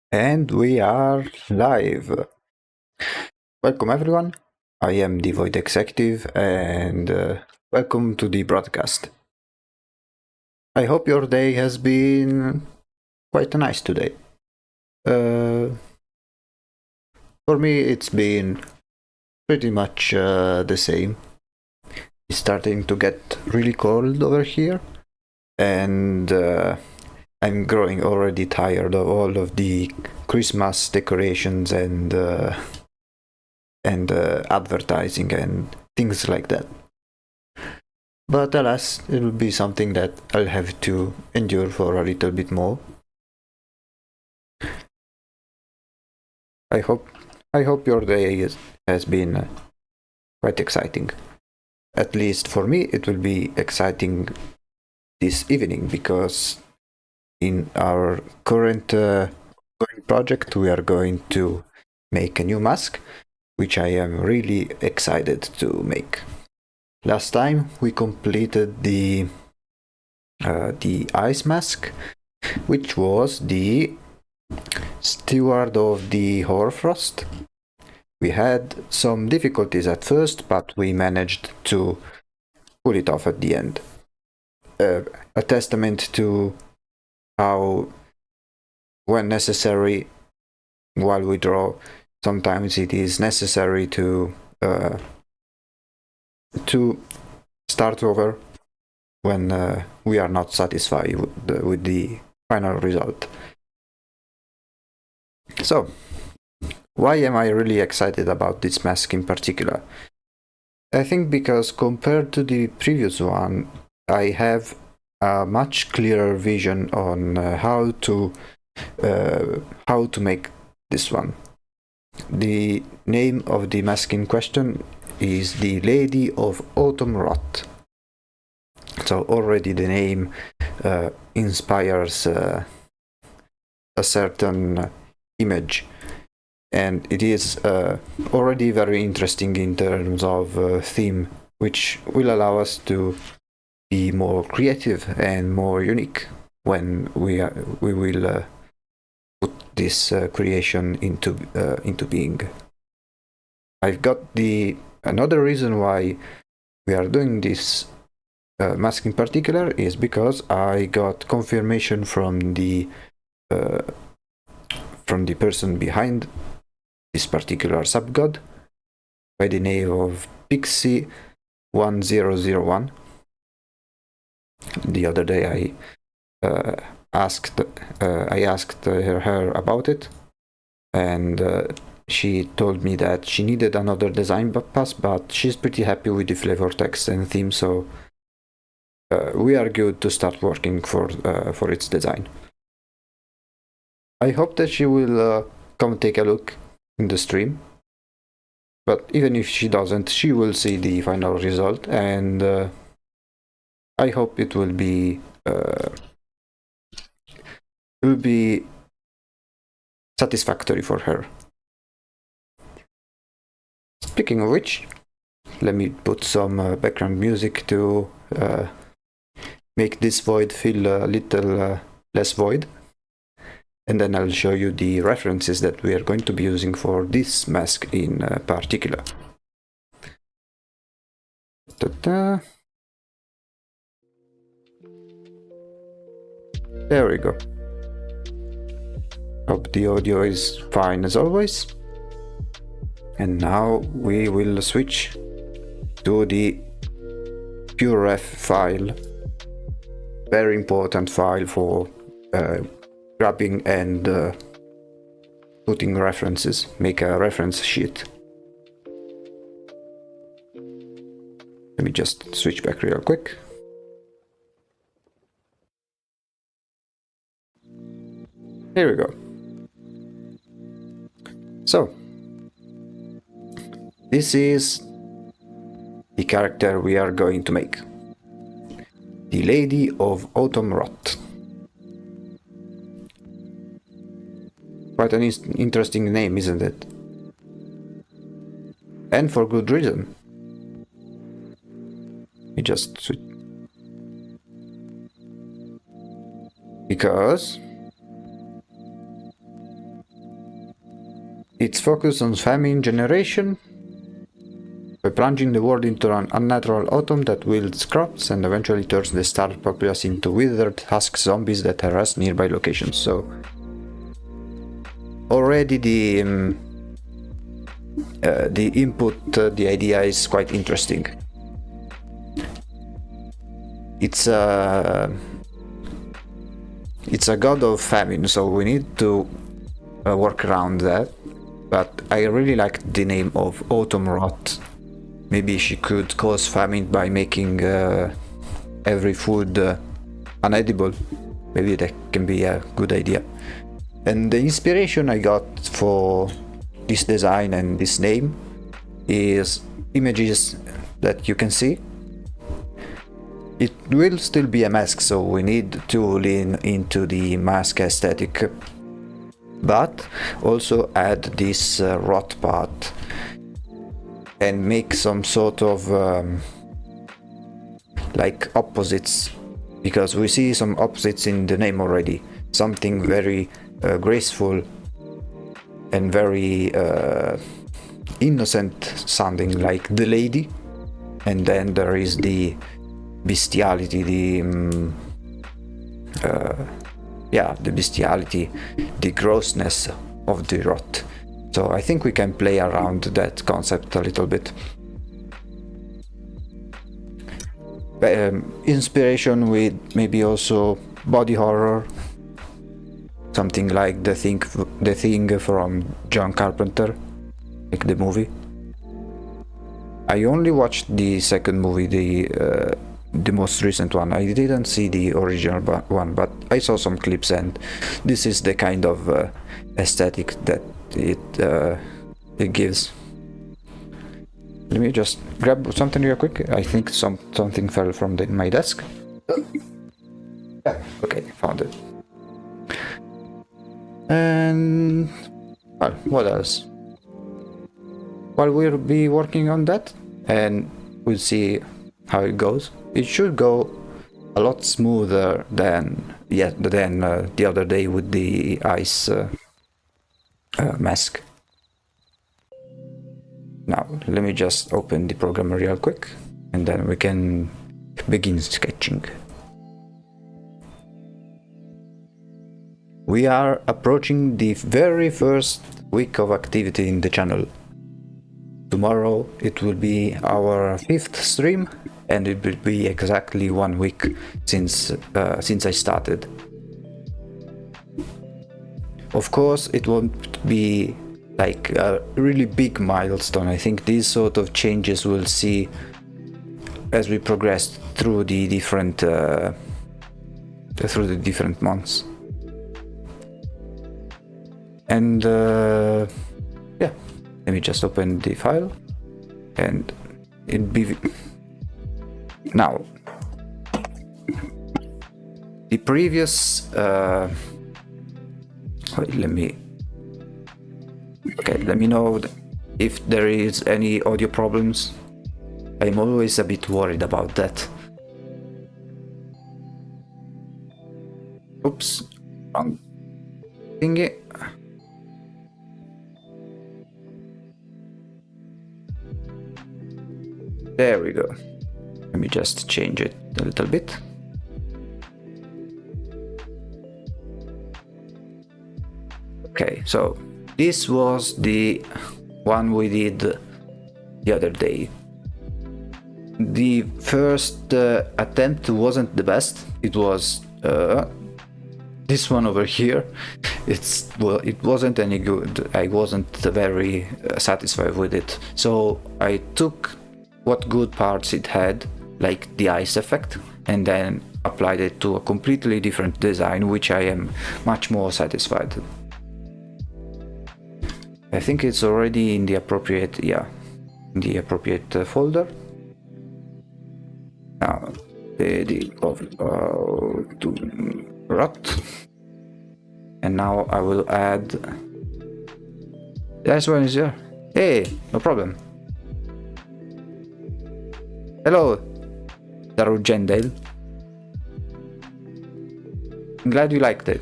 And we are live. Welcome everyone. I am the Void Executive and welcome to the broadcast. I hope your day has been quite nice today. For me, it's been pretty much the same. It's starting to get really cold over here, and I'm growing already tired of all of the Christmas decorations and advertising and things like that. But alas, it will be something that I'll have to endure for a little bit more. I hope your day has been quite exciting. At least for me, it will be exciting this evening because in our current project, we are going to make a new mask, which I am really excited to make. Last time we completed the ice mask, which was the Steward of the Hoarfrost. We had some difficulties at first, but we managed to pull it off at the end. A testament to how, when necessary, while we draw, sometimes it is necessary to start over when we are not satisfied with the final result. So, why am I really excited about this mask in particular? I think because compared to the previous one, I have a much clearer vision on how to make this one. The name of the mask in question is the Lady of Autumn Rot. So already the name inspires a certain image, and it is already very interesting in terms of theme, which will allow us to be more creative and more unique when we will put this creation into being. I've got another reason why we are doing this mask in particular is because I got confirmation from the person behind this particular subgod by the name of Pixie1001. The other day I asked her about it, and she told me that she needed another design pass, but she's pretty happy with the flavor text and theme, so we are good to start working for its design. I hope that she will come take a look in the stream, but even if she doesn't, she will see the final result, and I hope it will be satisfactory for her. Speaking of which, let me put some background music to make this void feel a little less void, and then I'll show you the references that we are going to be using for this mask in particular. Ta-da. There we go. Hope the audio is fine as always. And now we will switch to the PureRef file. Very important file for grabbing and putting references. Make a reference sheet. Let me just switch back real quick. Here we go. So, this is the character we are going to make. The Lady of Autumn Rot. Quite an interesting name, isn't it? And for good reason. We just switch. Because its focus on famine generation by plunging the world into an unnatural autumn that wields crops and eventually turns the starved populace into withered husk zombies that harass nearby locations. So already the input, the idea is quite interesting. It's a god of famine, so we need to work around that. But I really like the name of Autumn Rot. Maybe she could cause famine by making every food unedible. Maybe that can be a good idea. And the inspiration I got for this design and this name is images that you can see. It will still be a mask, so we need to lean into the mask aesthetic, but also add this rot part and make some sort of like opposites, because we see some opposites in the name already. Something very graceful and very innocent sounding, like the lady, and then there is the bestiality, the bestiality, the grossness of the rot. So I think we can play around that concept a little bit. Inspiration with maybe also body horror, something like the Thing from John Carpenter, like the movie. I only watched the second movie, the most recent one. I didn't see the original one, but I saw some clips, and this is the kind of aesthetic that it gives. Let me just grab something real quick. I think something fell from my desk. Okay, found it. And well, what else? Well, we'll be working on that, and we'll see how it goes. It should go a lot smoother than the other day with the ice mask. Now, let me just open the program real quick, and then we can begin sketching. We are approaching the very first week of activity in the channel. Tomorrow it will be our 5th stream, and it will be exactly 1 week since I started. Of course, it won't be like a really big milestone. I think these sort of changes we'll see as we progress through the different months. And yeah, let me just open the file, and it'll be now the previous wait, let me know if there is any audio problems. I'm always a bit worried about that. Oops, wrong thingy. There we go. Let me just change it a little bit. Okay, so this was the one we did the other day. The first attempt wasn't the best. It was this one over here. It wasn't any good. I wasn't very satisfied with it. So I took what good parts it had, like the ice effect, and then applied it to a completely different design, which I am much more satisfied. I think it's already in the appropriate, folder. Now, to rot, and now I will add. This one is here. Hey, no problem. Hello, Darujendale. I'm glad you liked it.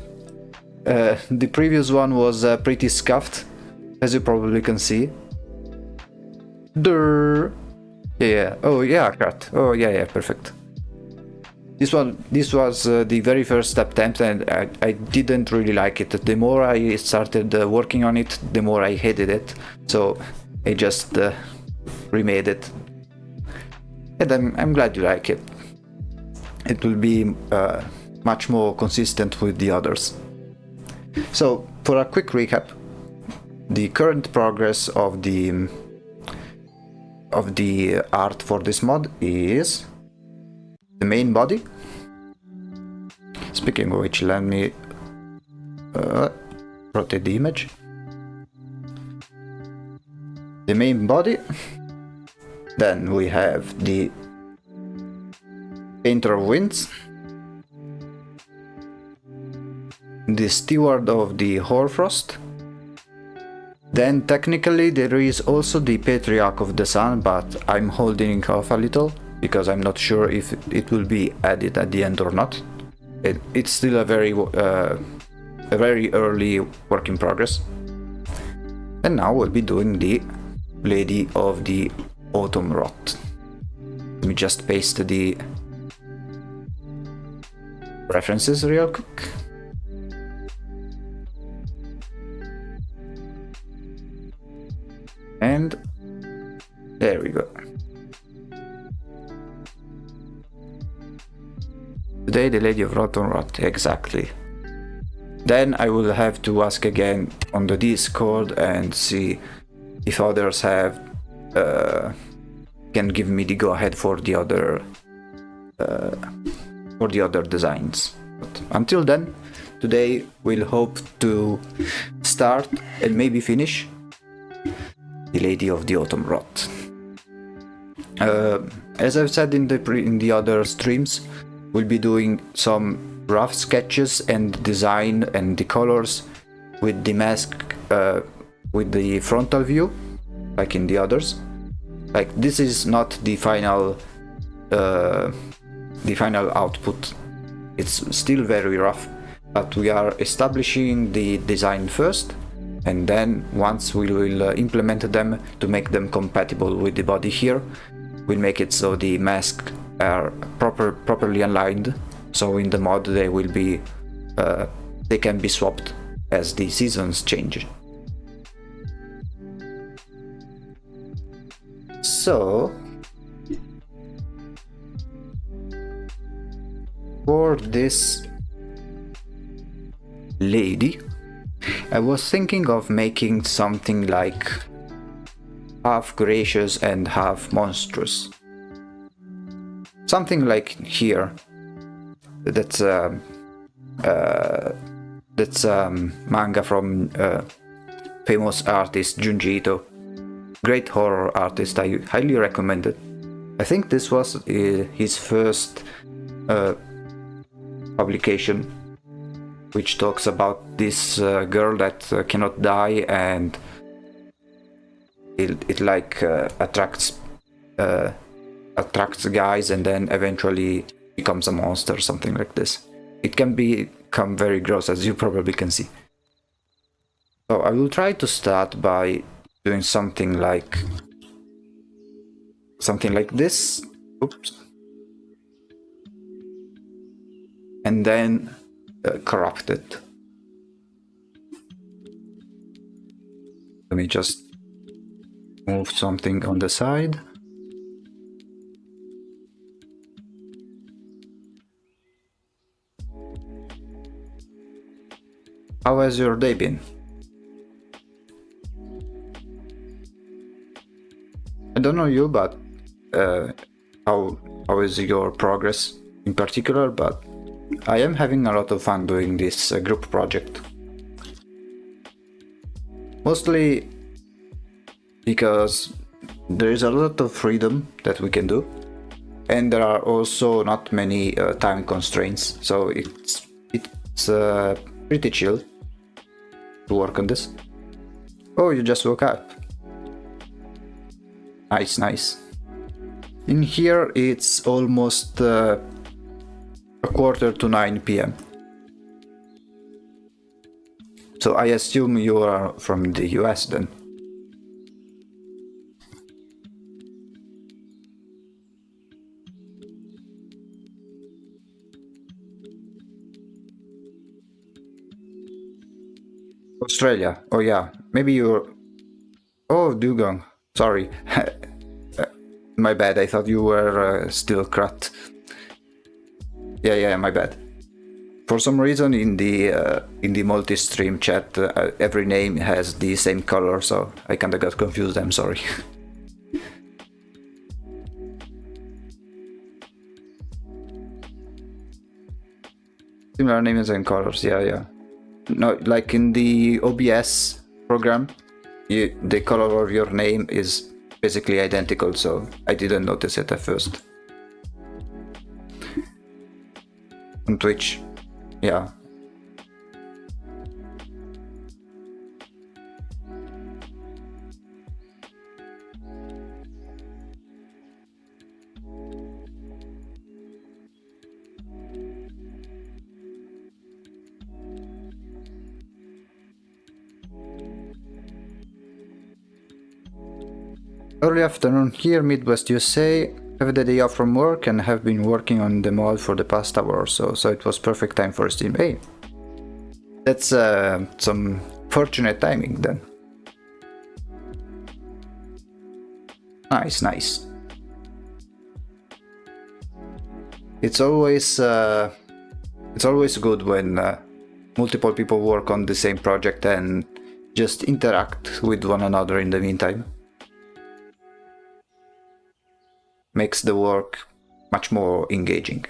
The previous one was pretty scuffed, as you probably can see. Durr. Yeah. Oh yeah, cut. Oh yeah, perfect. This was the very first attempt, and I didn't really like it. The more I started working on it, the more I hated it. So I just remade it. And I'm glad you like it. It will be much more consistent with the others. So, for a quick recap, the current progress of the art for this mod is the main body. Speaking of which, let me rotate the image. The main body. Then we have the Painter of Winds, the Steward of the Hoarfrost. Then technically there is also the Patriarch of the Sun, but I'm holding off a little because I'm not sure if it will be added at the end or not. It's still a very early work in progress. And now we'll be doing the Lady of the Autumn Rot. Let me just paste the references real quick. And there we go. Today the Lady of Autumn Rot, exactly. Then I will have to ask again on the Discord and see if others have can give me the go-ahead for the other designs. But until then, today we'll hope to start and maybe finish the Lady of the Autumn Rot. As I've said in the other streams, we'll be doing some rough sketches and design and the colors with the mask with the frontal view, like in the others. Like, this is not the final output. It's still very rough, but we are establishing the design first, and then once we will implement them to make them compatible with the body here, we'll make it so the masks are properly aligned, so in the mod they will be they can be swapped as the seasons change. So for this lady, I was thinking of making something like half gracious and half monstrous. Something like here. That's manga from famous artist Junji Ito. Great horror artist, I highly recommend it. I think this was his first publication, which talks about this girl that cannot die, and it like attracts guys and then eventually becomes a monster, something like this. It can become very gross, as you probably can see. So I will try to start by doing something like this. Oops. And then corrupt it. Let me just move something on the side. How has your day been? I don't know you, but how is your progress in particular, but I am having a lot of fun doing this group project. Mostly because there is a lot of freedom that we can do, and there are also not many time constraints, so it's pretty chill to work on this. Oh, you just woke up. Nice. In here it's almost a 8:45 p.m. So I assume you are from the US then. Australia. Oh yeah, maybe you're... Oh, Dugong. Sorry. My bad, I thought you were still Krat. Yeah, my bad. For some reason in the multi-stream chat, every name has the same color, so I kinda got confused, I'm sorry. Similar names and colors, yeah. No, like in the OBS program, the color of your name is basically identical, so I didn't notice it at first. On Twitch, yeah. Early afternoon here, Midwest USA. Have the day off from work and have been working on the mod for the past hour or so, so it was perfect time for a stream. Hey, that's some fortunate timing then. Nice. It's always good when multiple people work on the same project and just interact with one another in the meantime. makes the work much more engaging.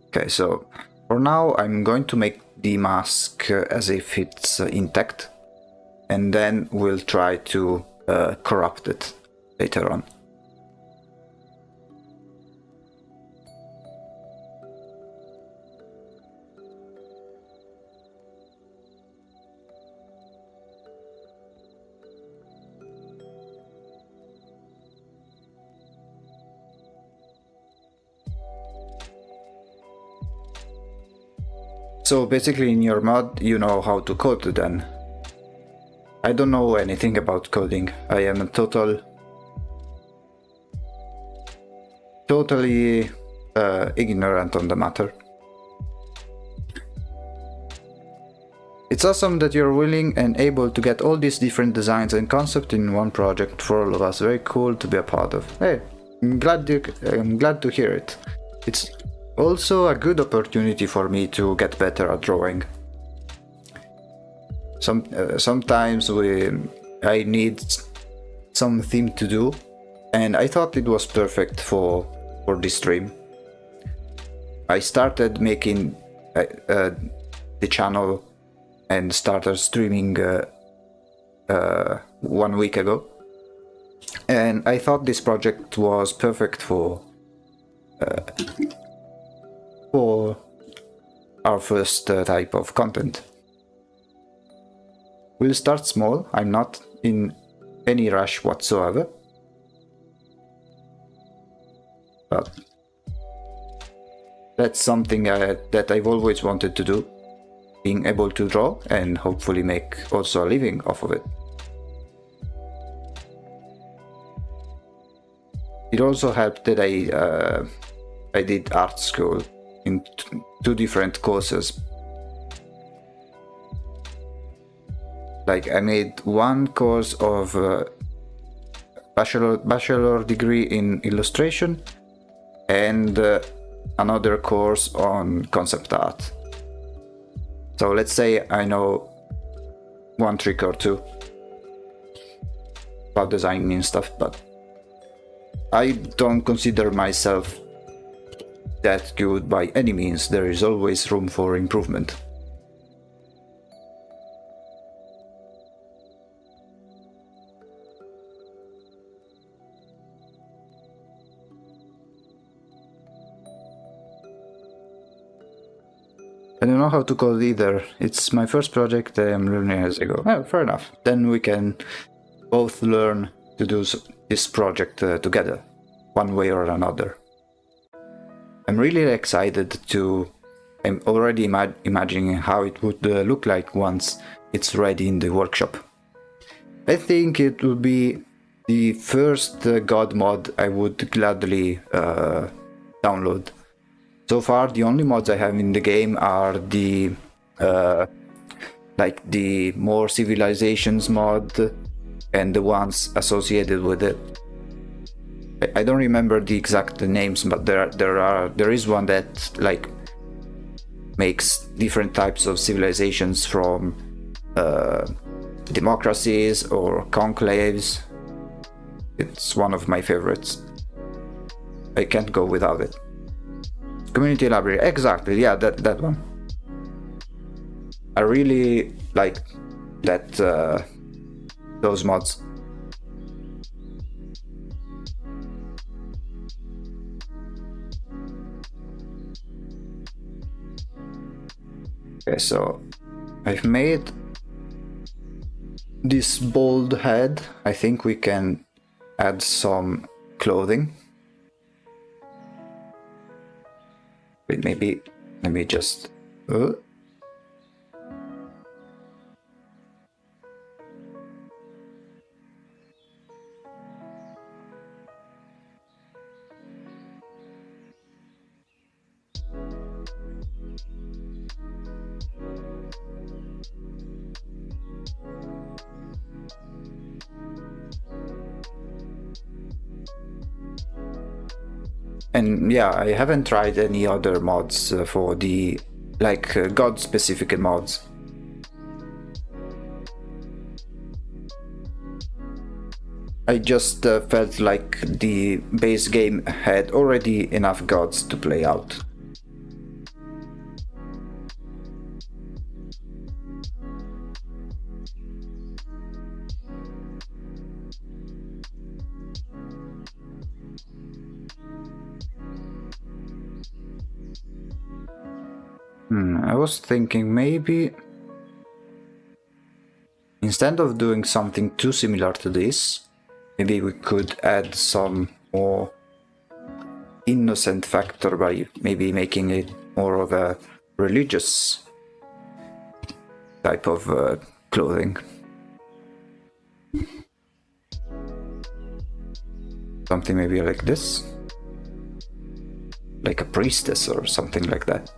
Okay, so for now I'm going to make the mask as if it's intact, and then we'll try to corrupt it later on. So basically in your mod you know how to code then. I don't know anything about coding. I am totally ignorant on the matter. It's awesome that you're willing and able to get all these different designs and concepts in one project for all of us. Very cool to be a part of. Hey, I'm glad to hear it. It's also a good opportunity for me to get better at drawing. Sometimes I need something to do, and I thought it was perfect for this stream. I started making the channel and started streaming 1 week ago, and I thought this project was perfect for our first type of content. We'll start small. I'm not in any rush whatsoever, but that's something that I've always wanted to do, being able to draw and hopefully make also a living off of it. It also helped that I did art school in two different courses. Like I made one course of bachelor degree in illustration and another course on concept art. So let's say I know one trick or two about designing and stuff, but I don't consider myself that good by any means. There is always room for improvement. I don't know how to code either. It's my first project. I am learning as I go. Oh, fair enough. Then we can both learn to do this project together, one way or another. I'm really excited to... I'm already imagining how it would look like once it's ready in the workshop. I think it will be the first God mod I would gladly download. So far, the only mods I have in the game are the like the more civilizations mod and the ones associated with it. I don't remember the exact names, but there is one that like makes different types of civilizations from democracies or conclaves. It's one of my favorites. I can't go without it. Community library, exactly, yeah, that one. I really like that those mods. Okay, so I've made this bold head. I think we can add some clothing. Wait, maybe let me just And yeah, I haven't tried any other mods for the like god specific mods. I just felt like the base game had already enough gods to play out. I was thinking maybe instead of doing something too similar to this, maybe we could add some more innocent factor by maybe making it more of a religious type of clothing. Something maybe like this. Like a priestess or something like that.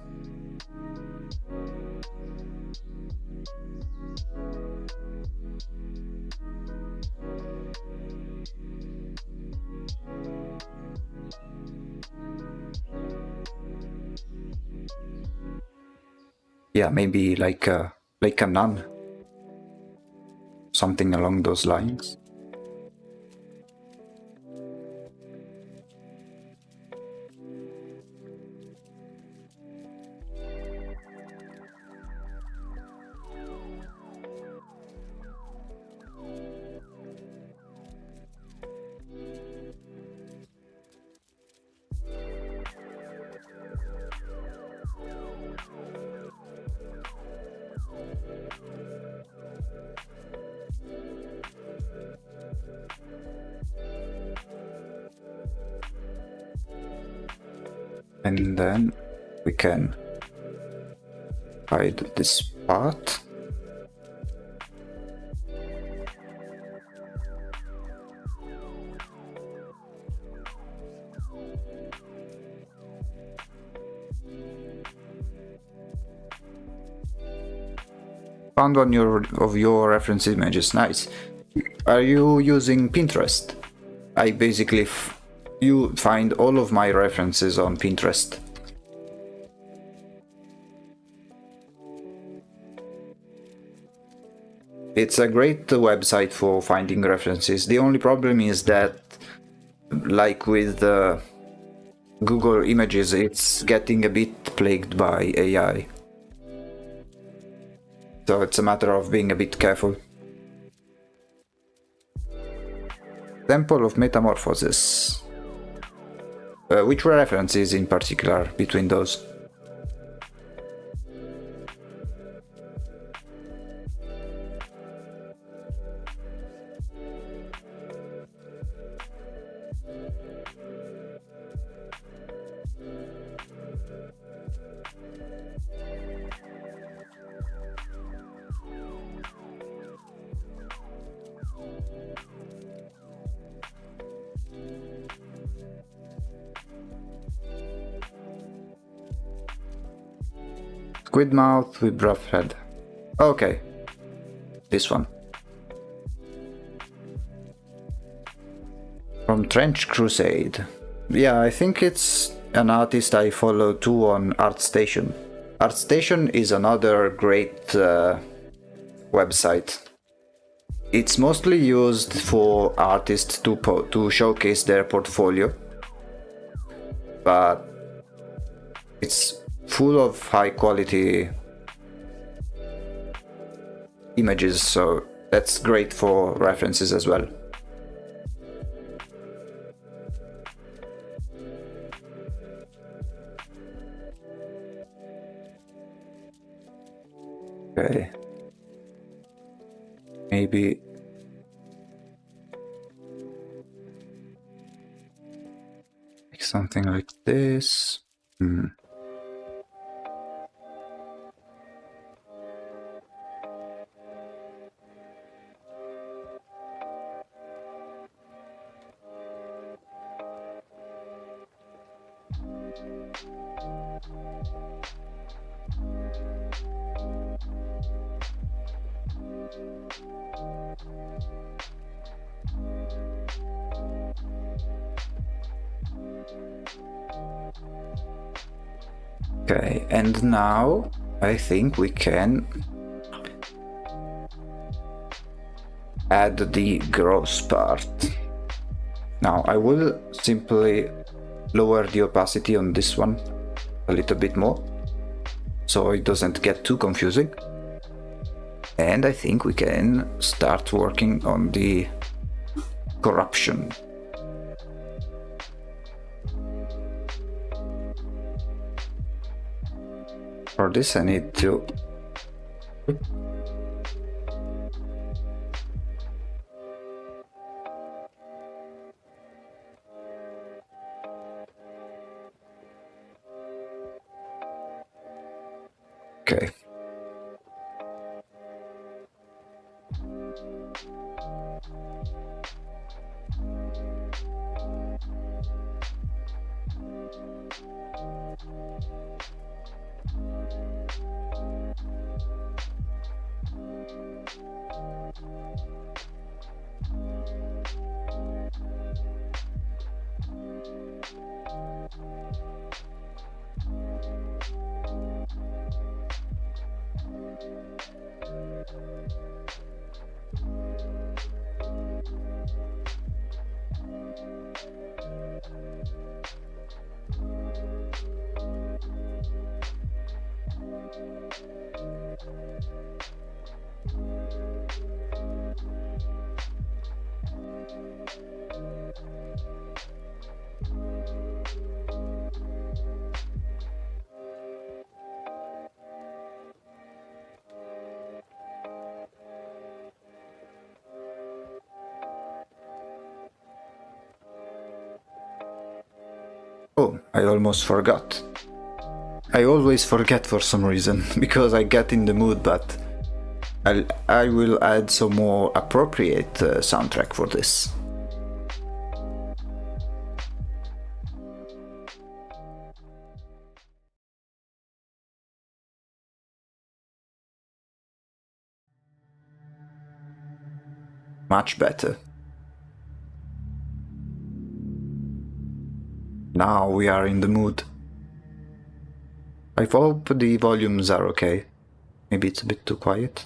Yeah, maybe like a nun. Something along those lines. And then we can hide this part. Found one of your reference images, nice. Are you using Pinterest? I basically you find all of my references on Pinterest. It's a great website for finding references. The only problem is that, like with Google Images, it's getting a bit plagued by AI. So it's a matter of being a bit careful. Temple of Metamorphosis. Which references in particular between those? Squid mouth with rough head. Okay. This one. From Trench Crusade. Yeah, I think it's an artist I follow too on ArtStation. ArtStation is another great website. It's mostly used for artists to showcase their portfolio, but it's full of high quality images, so that's great for references as well. Okay. Maybe like something like this. Okay, and now I think we can add the gross part. Now I will simply lower the opacity on this one a little bit more, so it doesn't get too confusing. And I think we can start working on the corruption. For this I need to okay. Oh, I almost forgot. I always forget for some reason, because I get in the mood, but I will add some more appropriate soundtrack for this. Much better. Now we are in the mood. I hope the volumes are okay. Maybe it's a bit too quiet.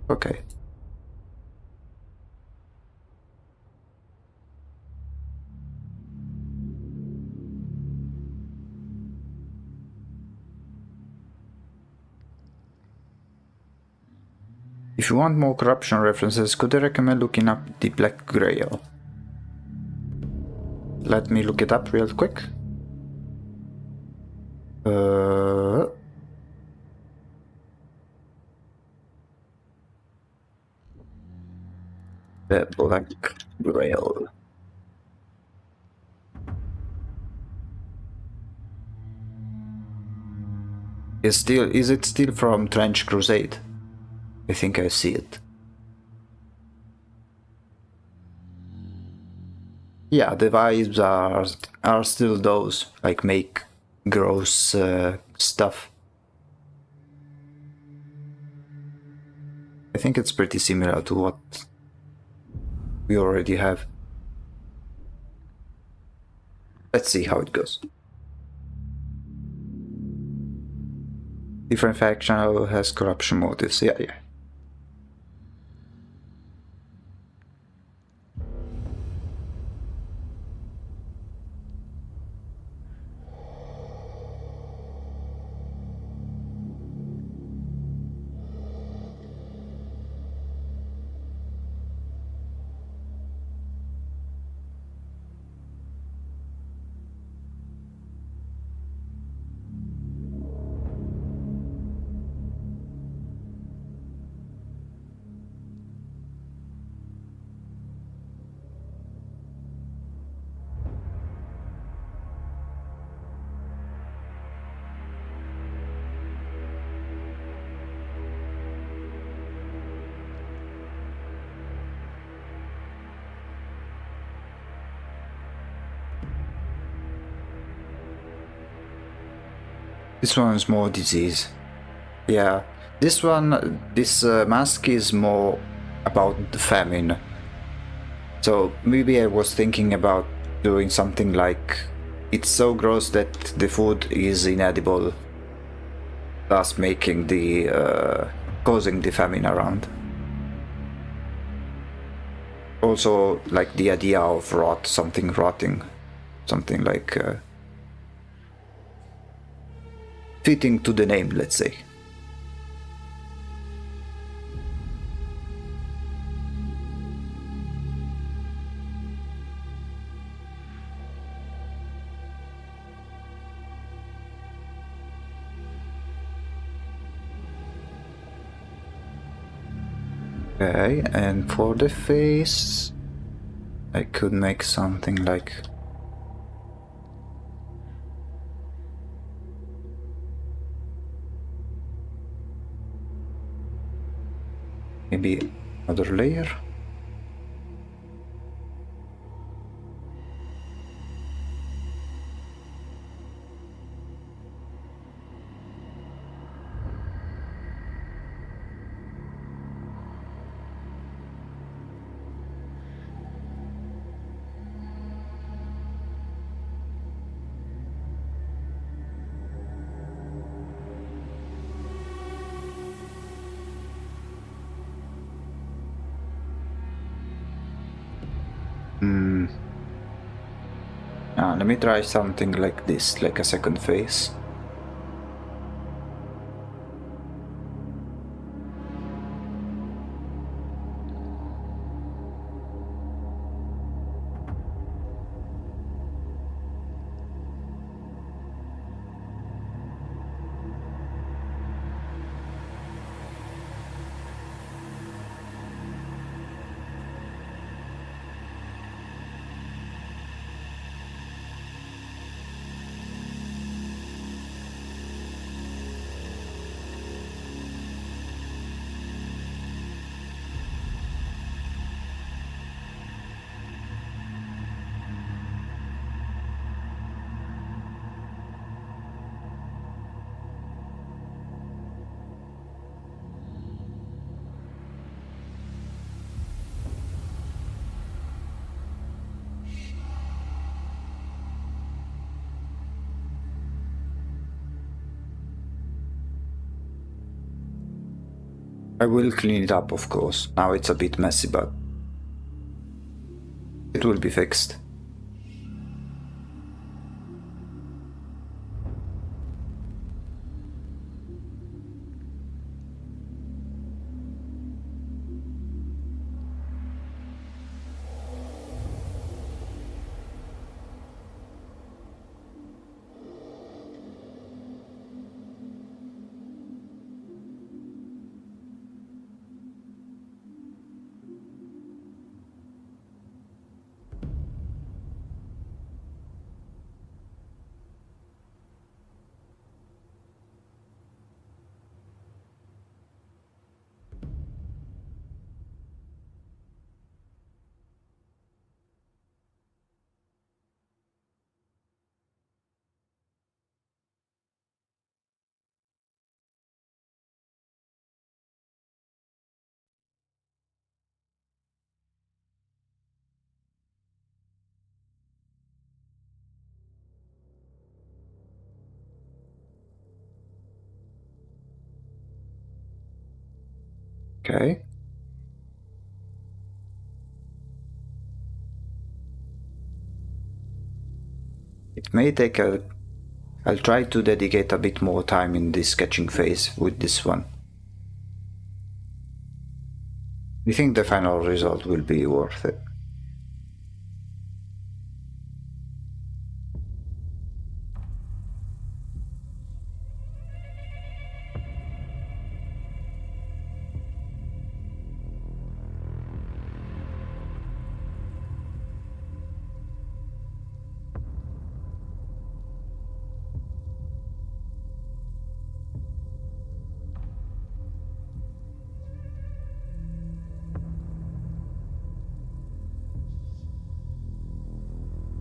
Okay. If you want more corruption references, could I recommend looking up the Black Grail? Let me look it up real quick. The Black Grail. Is it still from Trench Crusade? I think I see it. Yeah, the vibes are still those, like make gross stuff. I think it's pretty similar to what we already have. Let's see how it goes. Different faction has corruption motives, yeah. This one is more disease. Yeah, this mask is more about the famine. So maybe I was thinking about doing something like it's so gross that the food is inedible, thus making causing the famine around. Also, like the idea of rot, something rotting, something like fitting to the name, let's say. Okay, and for the face, I could make something like maybe another layer. Let me try something like this, like a second face. I will clean it up, of course. Now it's a bit messy, but it will be fixed. Okay. It may take a... I'll try to dedicate a bit more time in this sketching phase with this one. I think the final result will be worth it.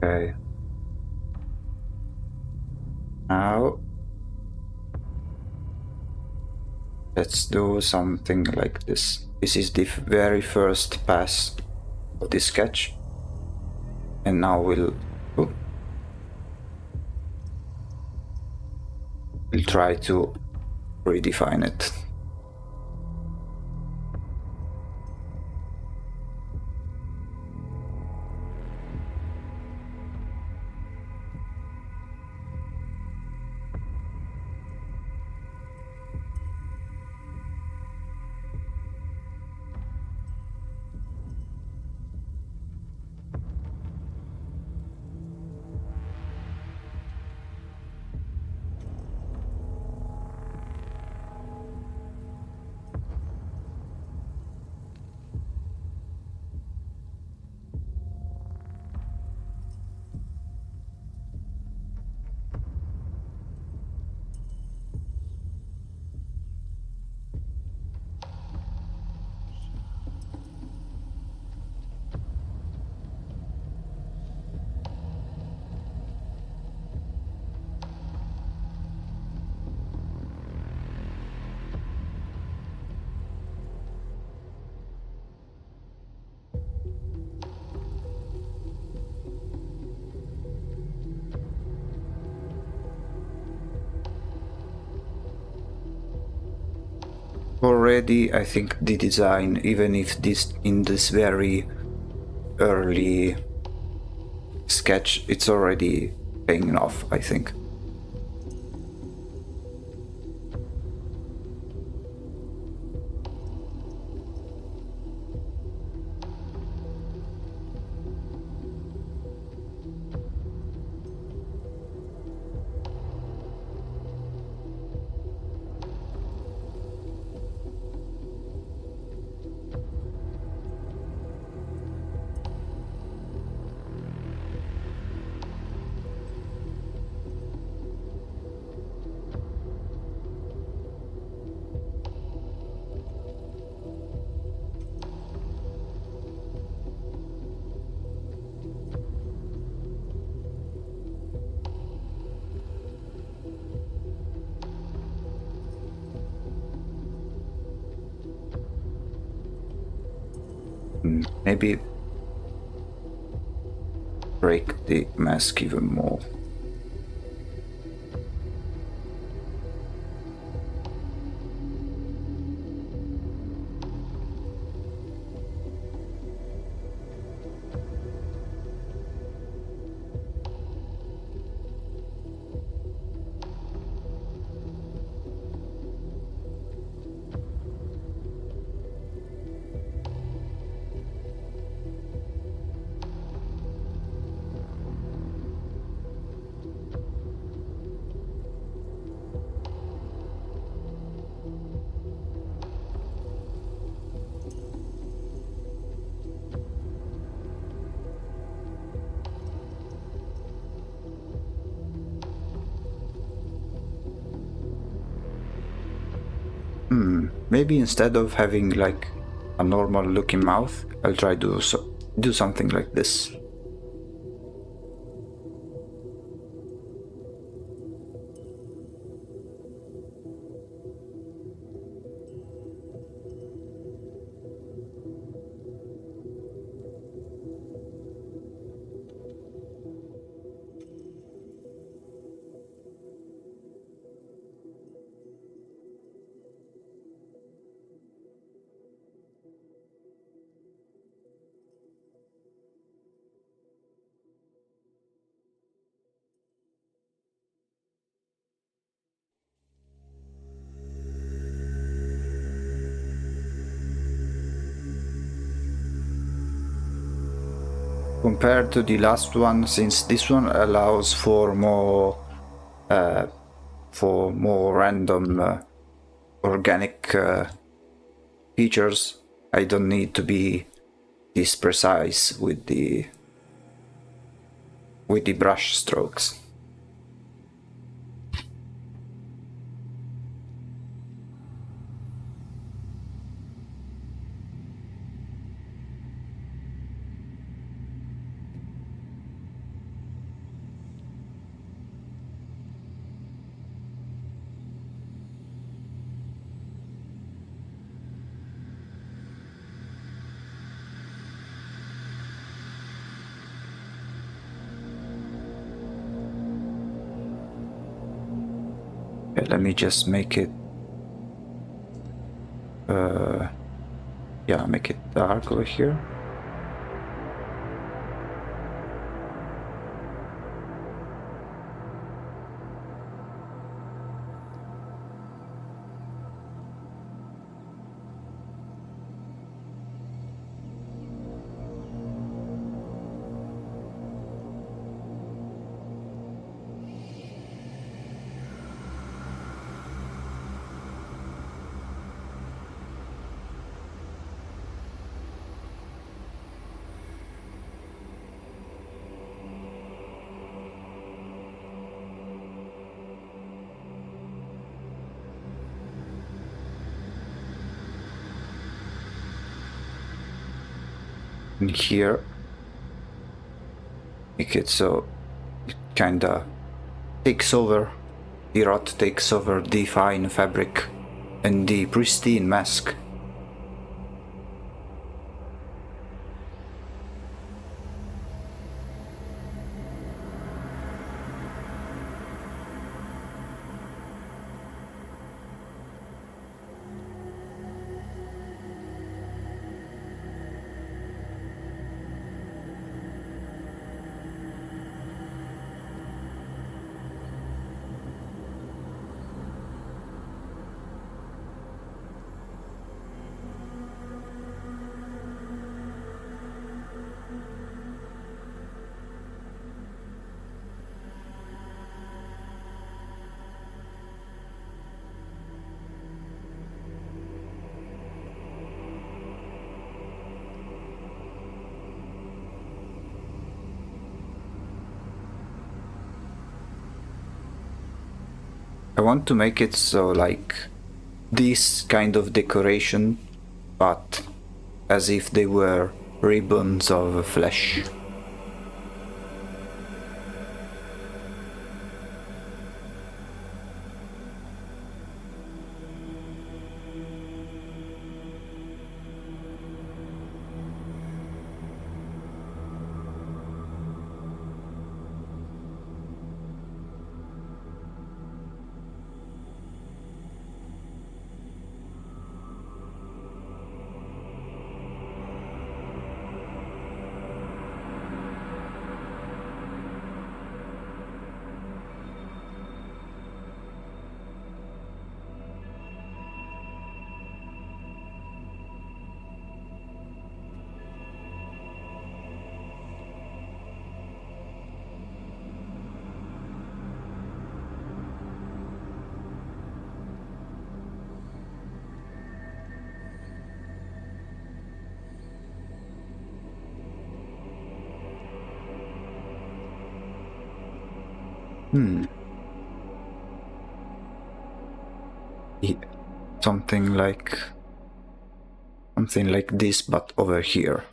Okay. Now let's do something like this. This is the very first pass of this sketch. And now we'll try to redefine it. already, I think the design, even if this in this very early sketch, it's already paying off, I think. Maybe break the mask even more. Maybe instead of having like a normal looking mouth, I'll try to do something like this. Compared to the last one, since this one allows for more random organic features, I don't need to be this precise with the brush strokes. Okay, let me just make it make it dark over here. And here, make it so it kinda takes over, the rot takes over the fine fabric and the pristine mask. want to make it so like this kind of decoration, but as if they were ribbons of flesh. Yeah, something like this, but over here.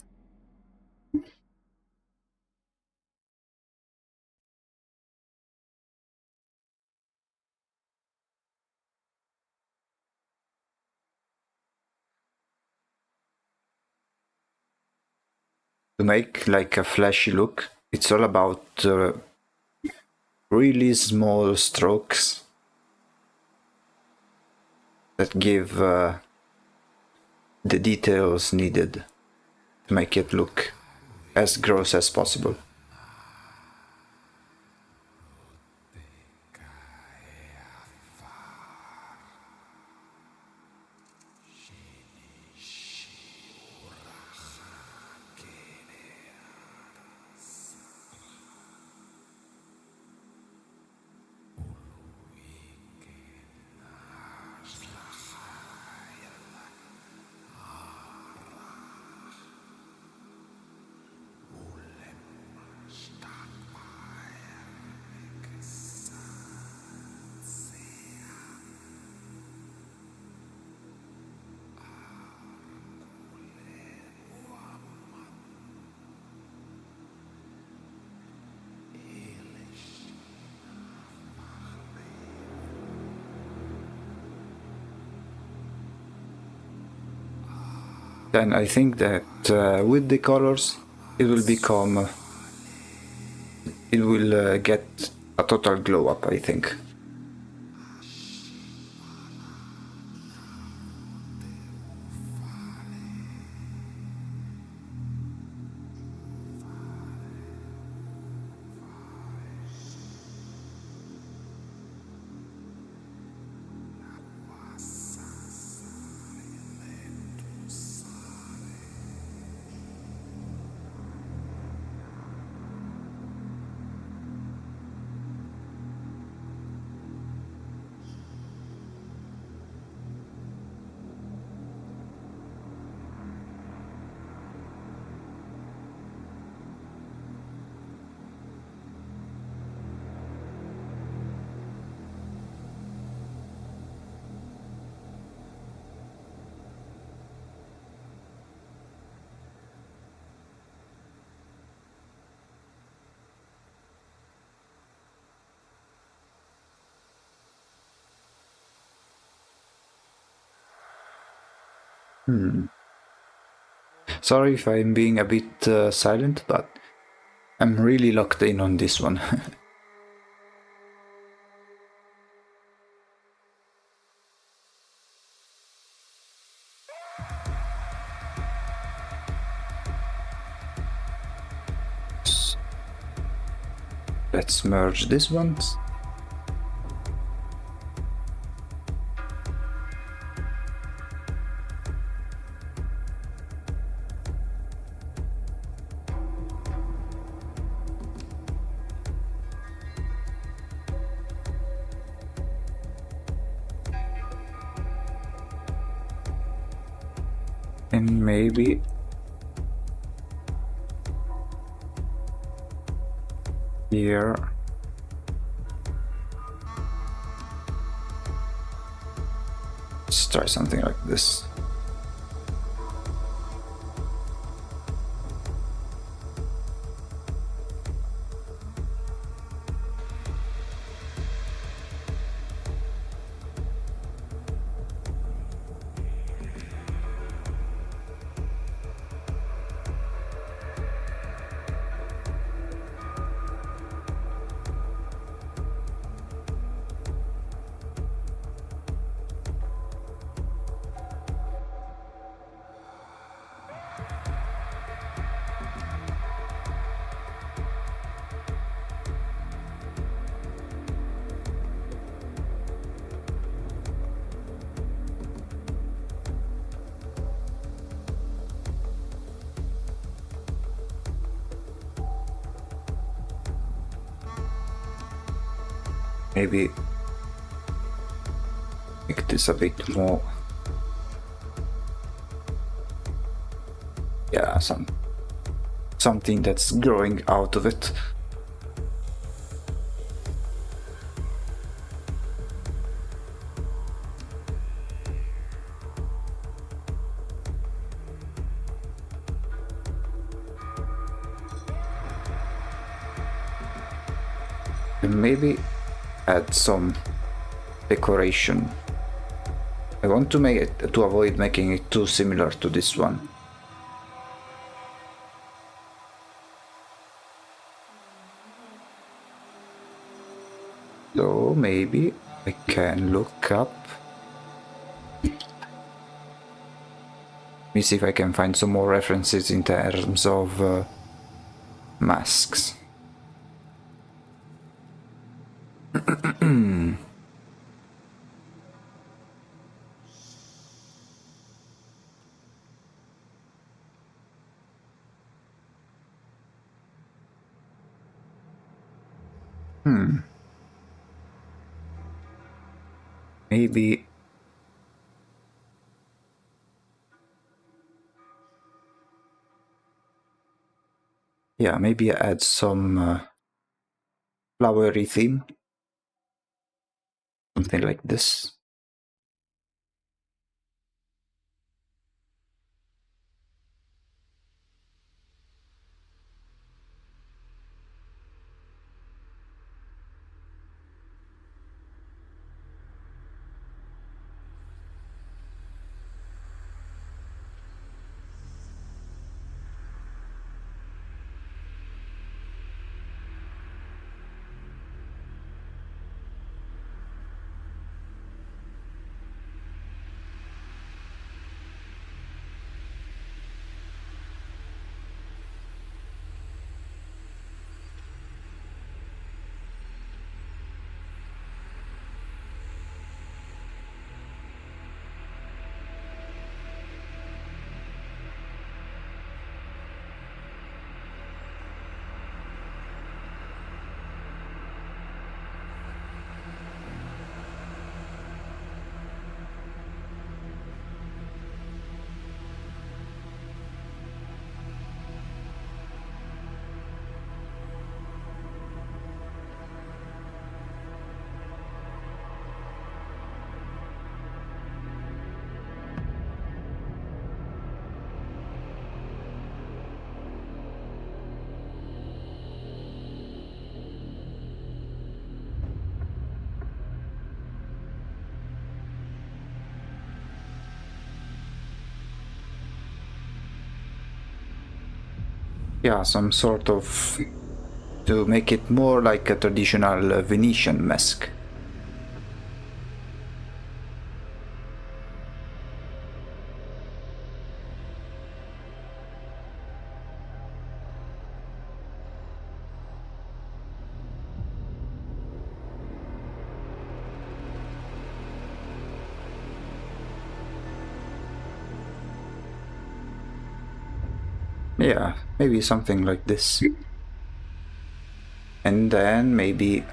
To make like a flashy look, it's all about really small strokes that give the details needed to make it look as gross as possible. And I think that with the colors, it will become, it will get a total glow up, I think. Sorry if I'm being a bit silent, but I'm really locked in on this one. Let's merge this one. And maybe here. Let's try something like this. Maybe make this a bit more, yeah, something that's growing out of it. And maybe add some decoration. I want to make it to avoid making it too similar to this one. So maybe I can look up. Let me see if I can find some more references in terms of masks. Maybe yeah, maybe add some flowery theme, something like this. Yeah, some sort of, to make it more like a traditional Venetian mask. Yeah, maybe something like this. And then maybe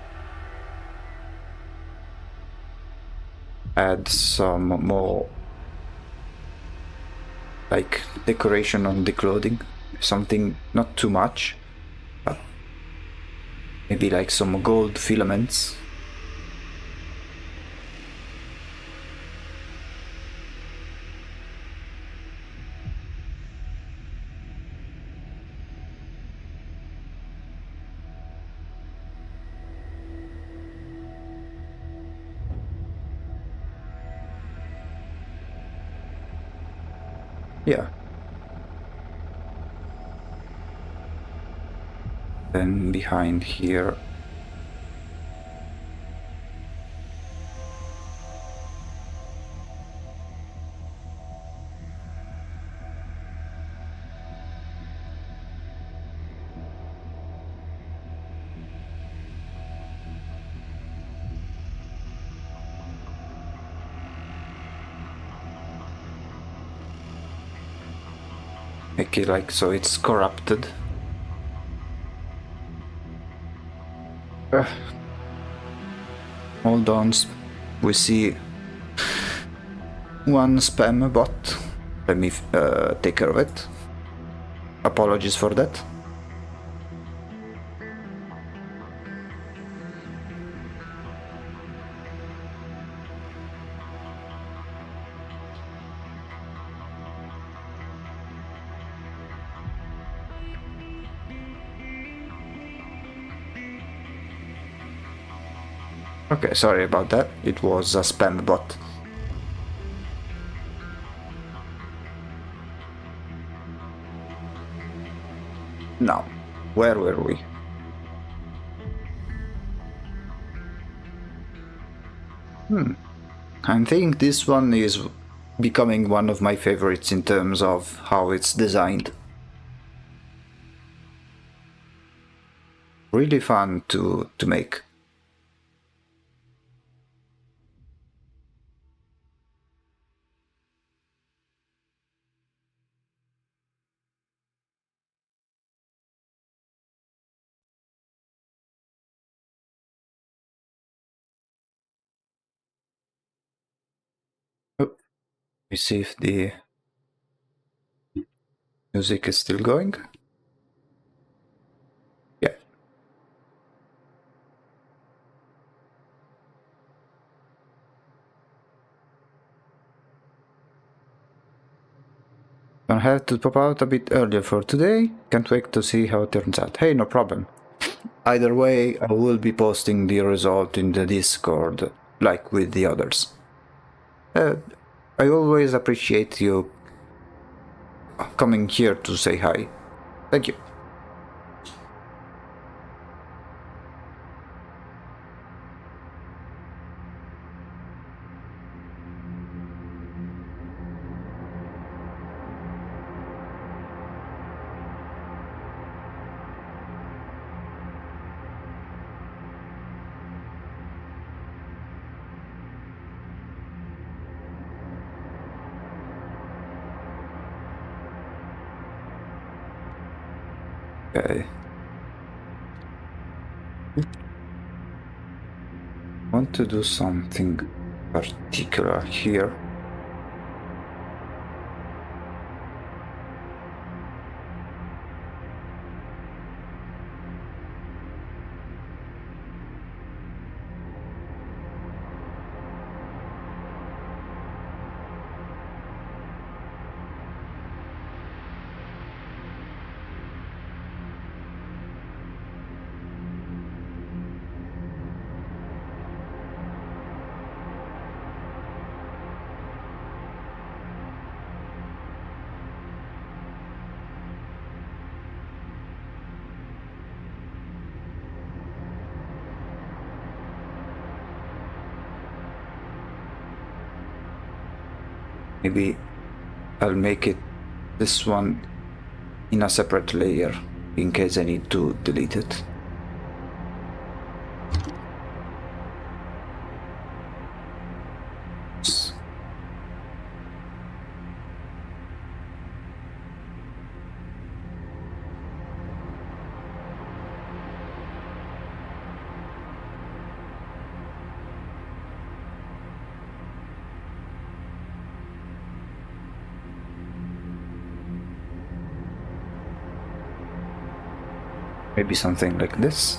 add some more like decoration on the clothing. Something not too much, but maybe like some gold filaments. Yeah. Then behind here. Okay, like, so it's corrupted. Hold on, we see one spam bot. Let me take care of it. Apologies for that. Okay, sorry about that. It was a spam bot. Now, where were we? I think this one is becoming one of my favorites in terms of how it's designed. Really fun to make. Oh, we see if the music is still going. Yeah. Gonna have to pop out a bit earlier for today. Can't wait to see how it turns out. Hey, no problem. Either way, I will be posting the result in the Discord, like with the others. I always appreciate you coming here to say hi. Thank you. Okay. Want to do something particular here. Maybe I'll make it this one in a separate layer in case I need to delete it. Maybe something like this.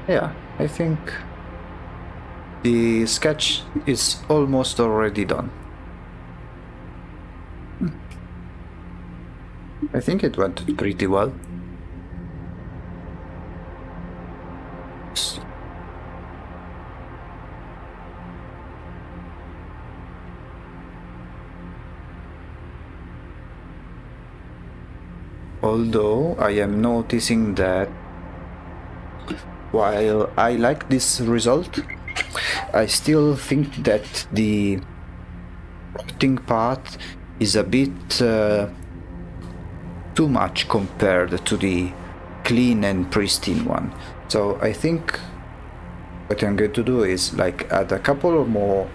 Yeah, I think the sketch is almost already done. I think it went pretty well. Although I am noticing that while I like this result, I still think that the rotting part is a bit too much compared to the clean and pristine one. So I think what I'm going to do is like add a couple of more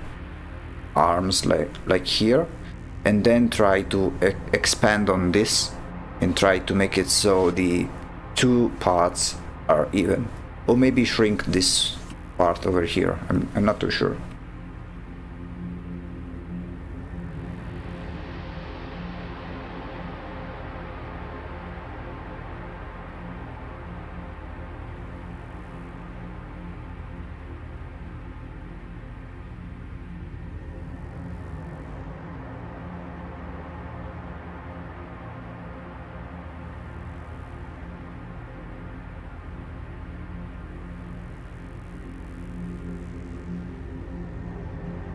arms like here, and then try to expand on this and try to make it so the two parts are even, or maybe shrink this part over here. I'm not too sure.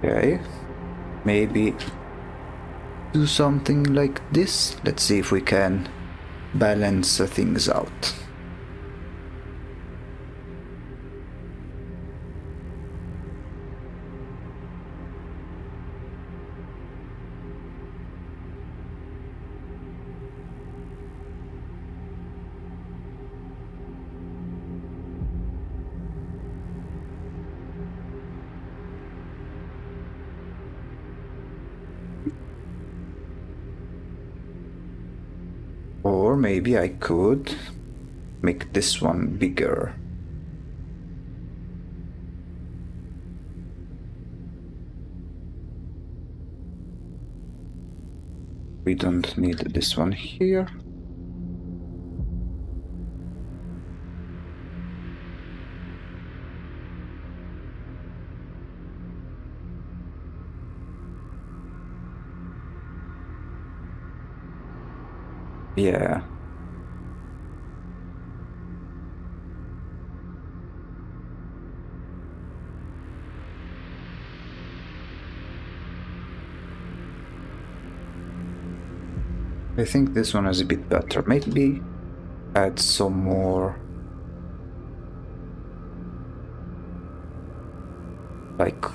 Okay, maybe do something like this. Let's see if we can balance things out. Or maybe I could make this one bigger. We don't need this one here. Yeah. I think this one is a bit better. Maybe add some more, like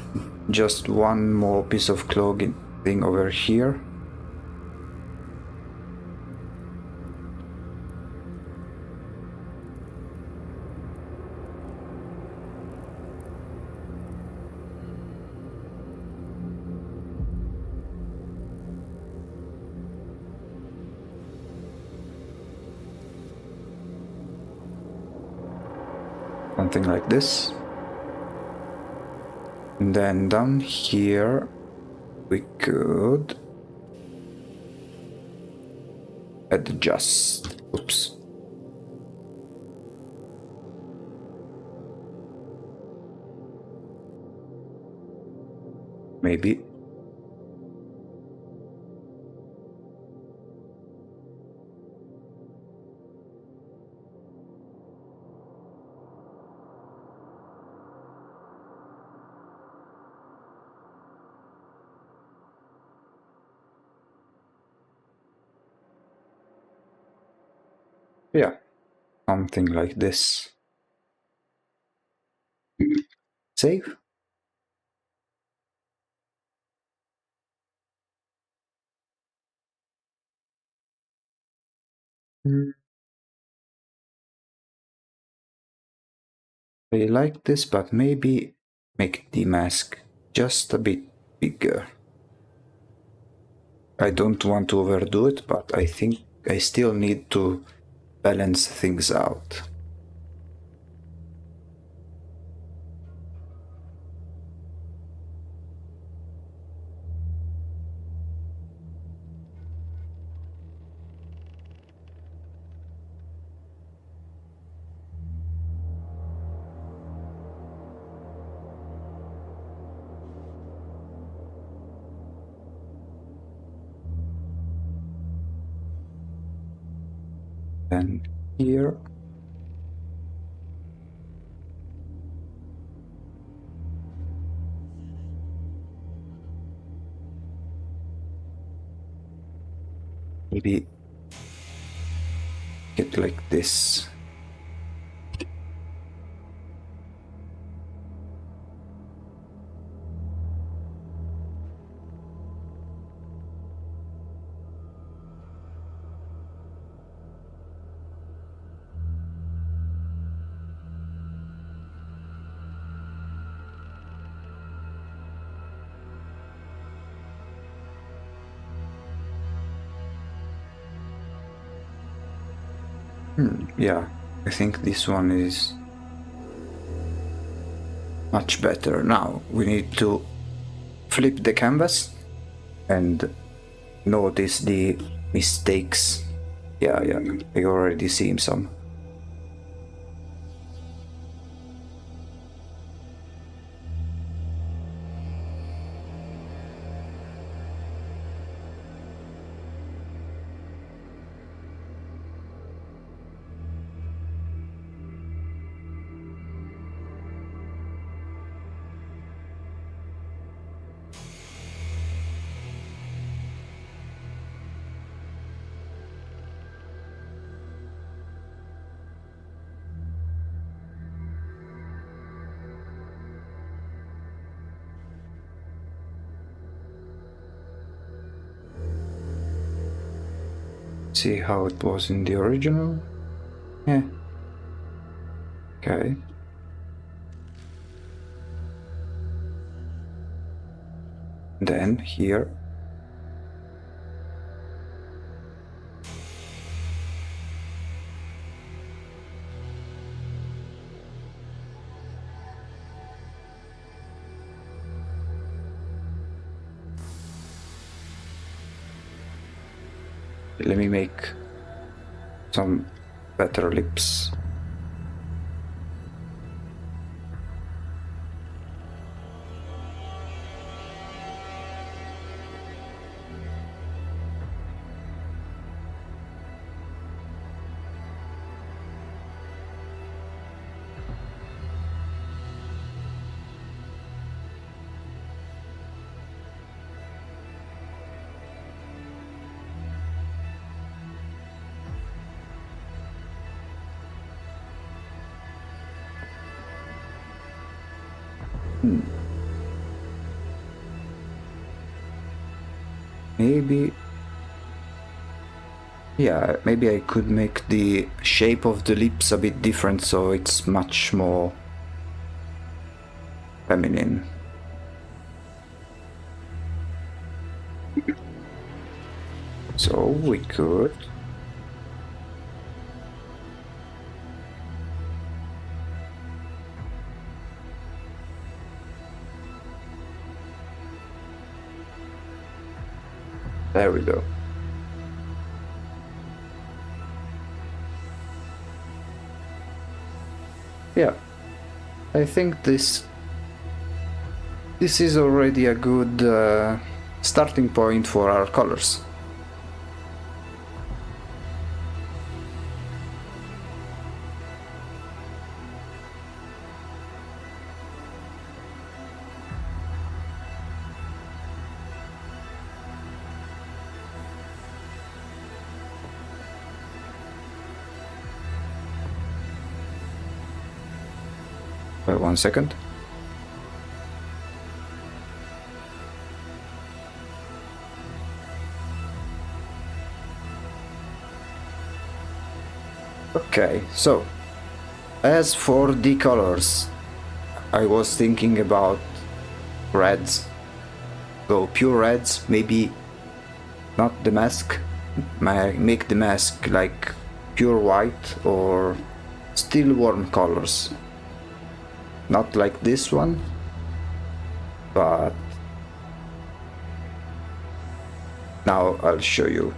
just one more piece of clothing thing over here. Something like this. And then down here we could adjust. Oops. Maybe. Yeah, something like this. Save. I like this, but maybe make the mask just a bit bigger. I don't want to overdo it, but I think I still need to balance things out. Then here. Maybe get like this. Yeah, I think this one is much better. Now we need to flip the canvas and notice the mistakes. Yeah, I already seen some. See how it was in the original? Yeah. Okay. Then here. Let me make some better lips. Maybe, yeah, maybe I could make the shape of the lips a bit different so it's much more feminine. So we could there we go. Yeah, I think this is already a good starting point for our colors. Wait 1 second. Okay, so as for the colors, I was thinking about reds. So pure reds, maybe not the mask. Make the mask like pure white or still warm colors. Not like this one, but now I'll show you.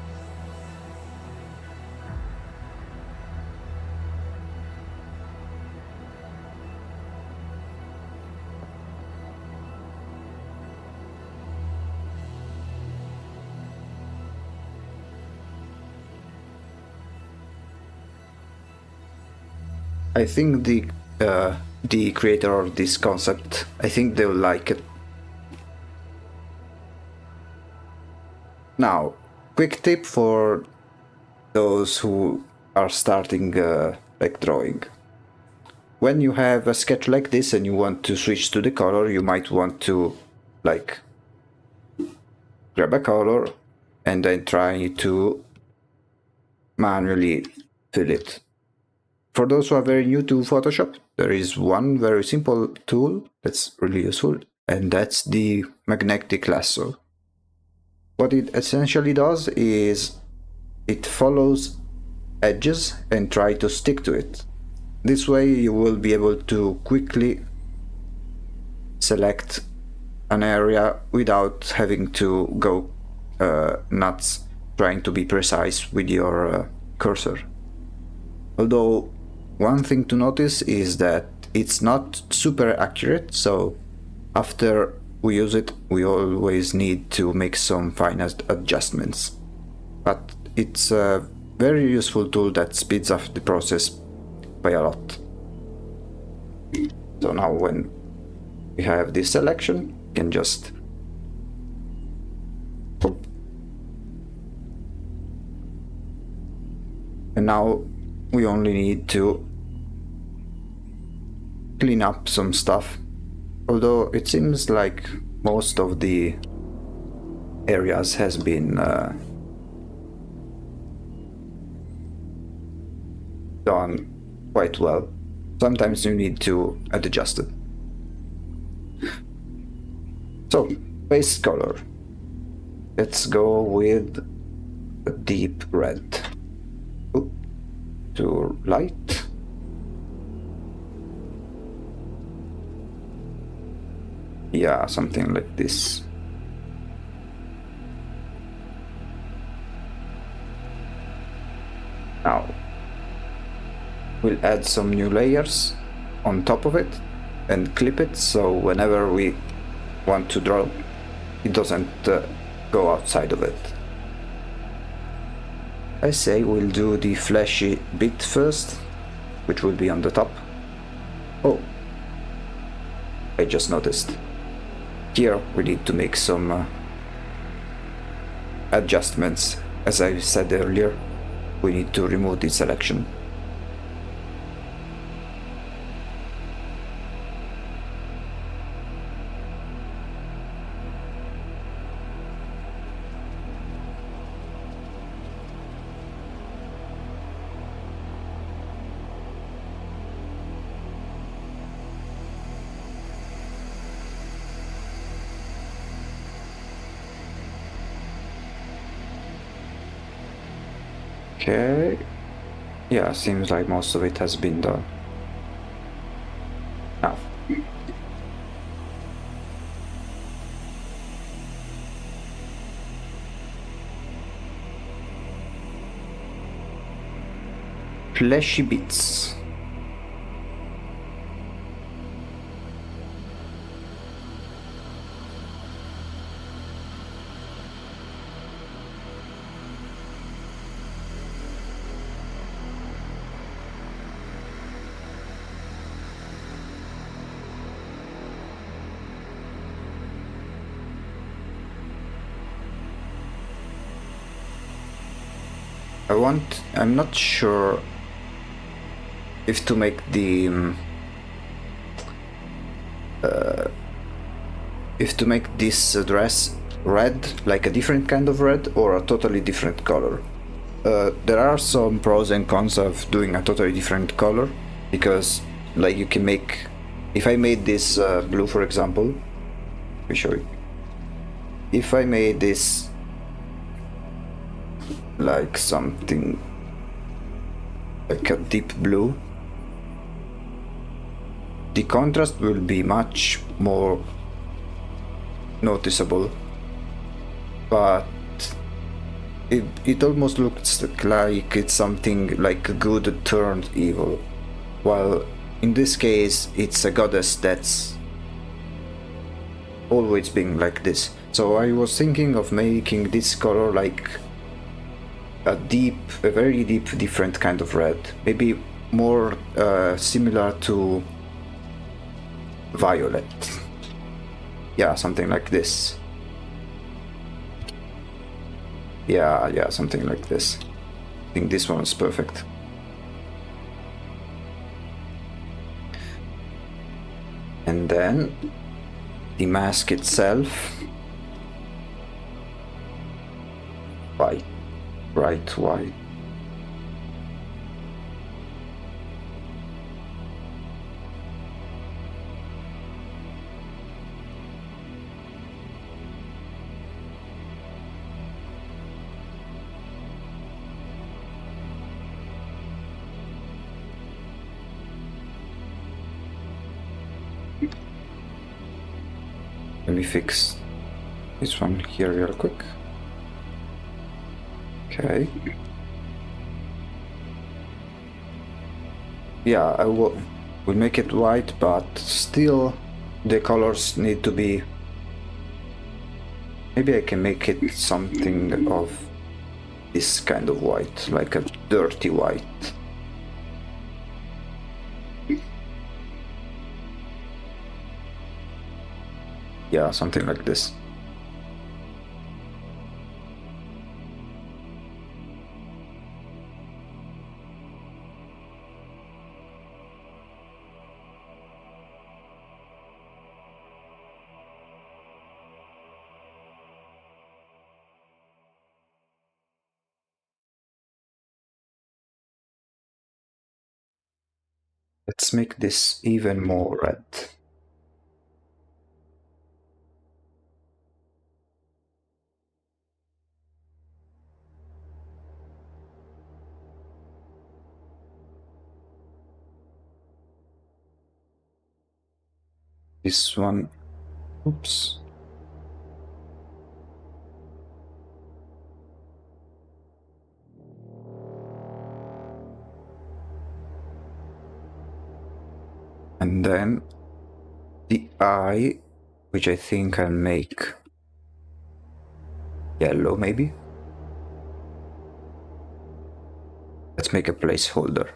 I think the creator of this concept, I think they'll like it. Now, quick tip for those who are starting like drawing. When you have a sketch like this and you want to switch to the color, you might want to like grab a color and then try to manually fill it. For those who are very new to Photoshop, there is one very simple tool that's really useful, and that's the magnetic lasso. What it essentially does is it follows edges and try to stick to it. This way you will be able to quickly select an area without having to go nuts trying to be precise with your cursor. Although one thing to notice is that it's not super accurate, so after we use it we always need to make some fine adjustments. But it's a very useful tool that speeds up the process by a lot. So now when we have this selection, we can just and now we only need to clean up some stuff, although it seems like most of the areas has been done quite well. Sometimes you need to adjust it. So, base color. Let's go with a deep red. To light. Yeah, something like this. Now we'll add some new layers on top of it and clip it, so whenever we want to draw it doesn't go outside of it. I say we'll do the fleshy bit first, which will be on the top. Oh, I just noticed. Here we need to make some adjustments. As I said earlier, we need to remove the selection. Okay, yeah, seems like most of it has been done. Now, fleshy bits. I'm not sure if to make the this dress red, like a different kind of red, or a totally different color. There are some pros and cons of doing a totally different color, because like you can make, if I made this blue, for example, let me show you. If I made this like something like a deep blue, the contrast will be much more noticeable, but it almost looks like it's something like good turned evil, while in this case it's a goddess that's always been like this. So I was thinking of making this color like a very deep, different kind of red. Maybe more similar to violet. Yeah, something like this. Yeah, something like this. I think this one's perfect. And then the mask itself, white, bright white. Let me fix this one here real quick. Okay. Yeah, I will make it white, but still the colors need to be... Maybe I can make it something of this kind of white, like a dirty white. Yeah, something like this. Let's make this even more red. This one, oops. And then the eye, which I think I'll make yellow maybe. Let's make a placeholder.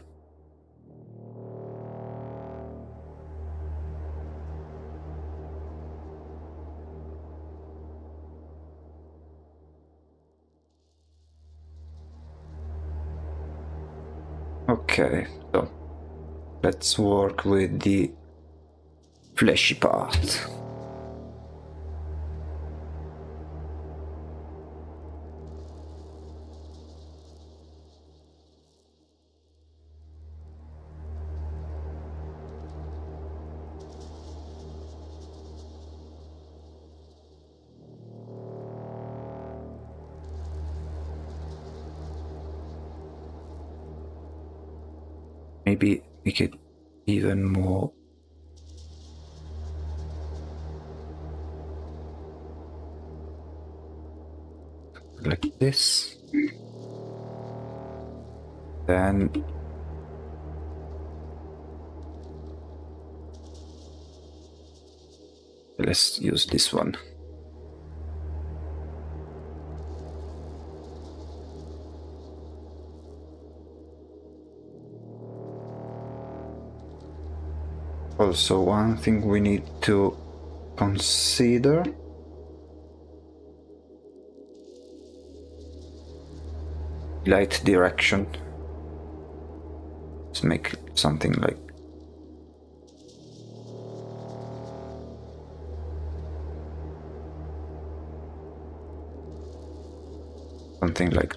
Okay, so let's work with the fleshy part. Maybe make it even more. Like this. Then let's use this one. Also, one thing we need to consider light direction. Let's make something like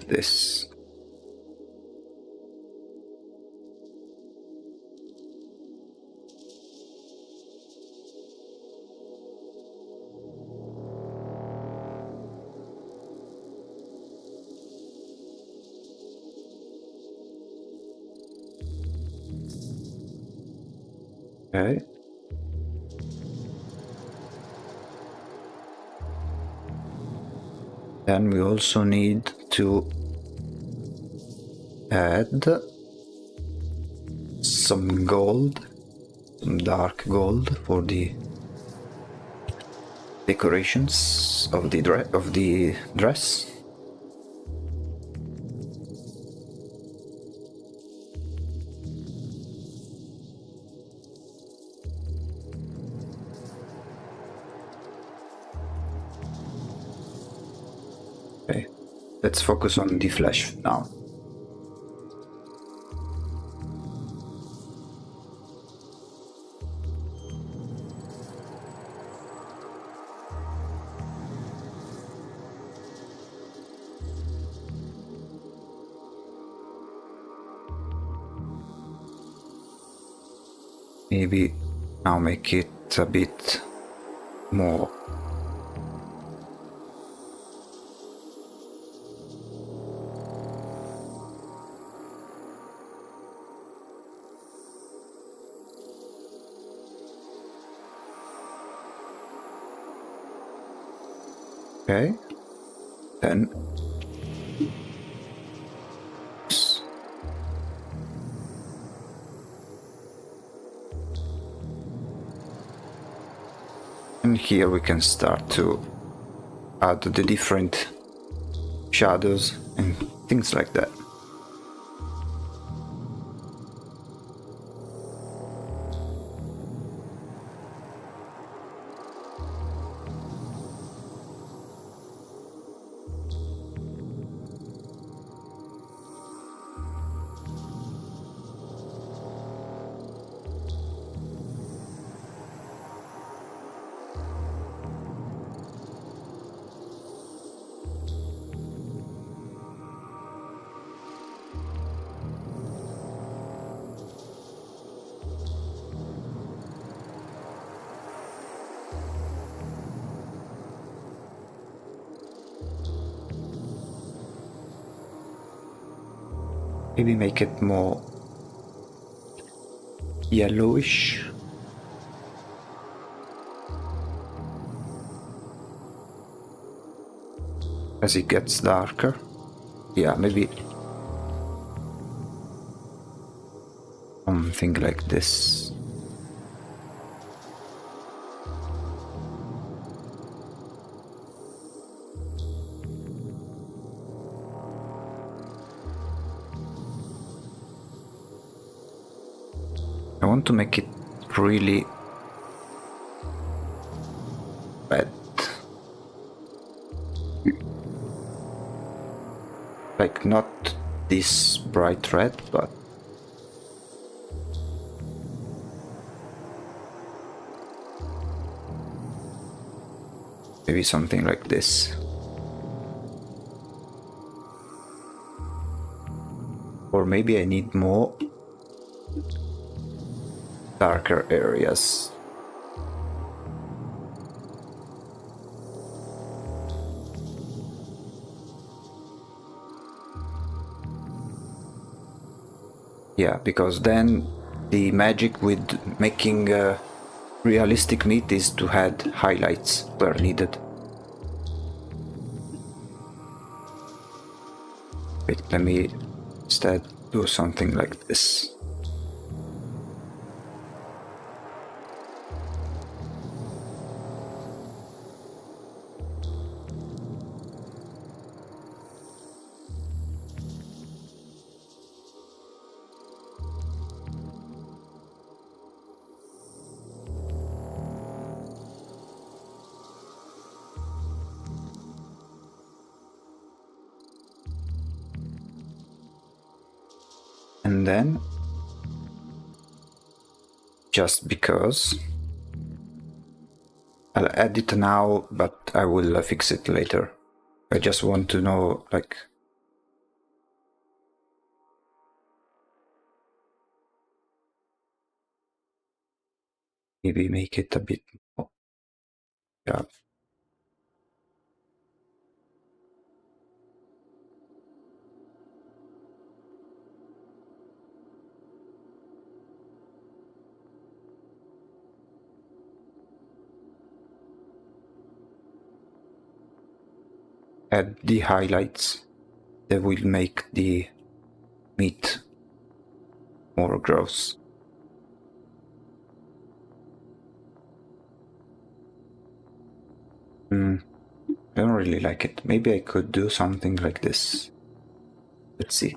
this. Okay. Then we also need to add some gold, some dark gold for the decorations of the dress. Okay, let's focus on the flesh now. Maybe now make it a bit more. Okay, then and here we can start to add the different shadows and things like that. Maybe make it more yellowish. As it gets darker. Yeah, maybe something like this. I want to make it really red. Like not this bright red, but maybe something like this. Or maybe I need more darker areas. Yeah, because then the magic with making realistic meat is to add highlights where needed. Wait, let me instead do something like this. And then, just because, I'll add it now, but I will fix it later. I just want to know, like, maybe make it a bit more. Yeah. Add the highlights that will make the meat more gross. I don't really like it. Maybe I could do something like this. Let's see.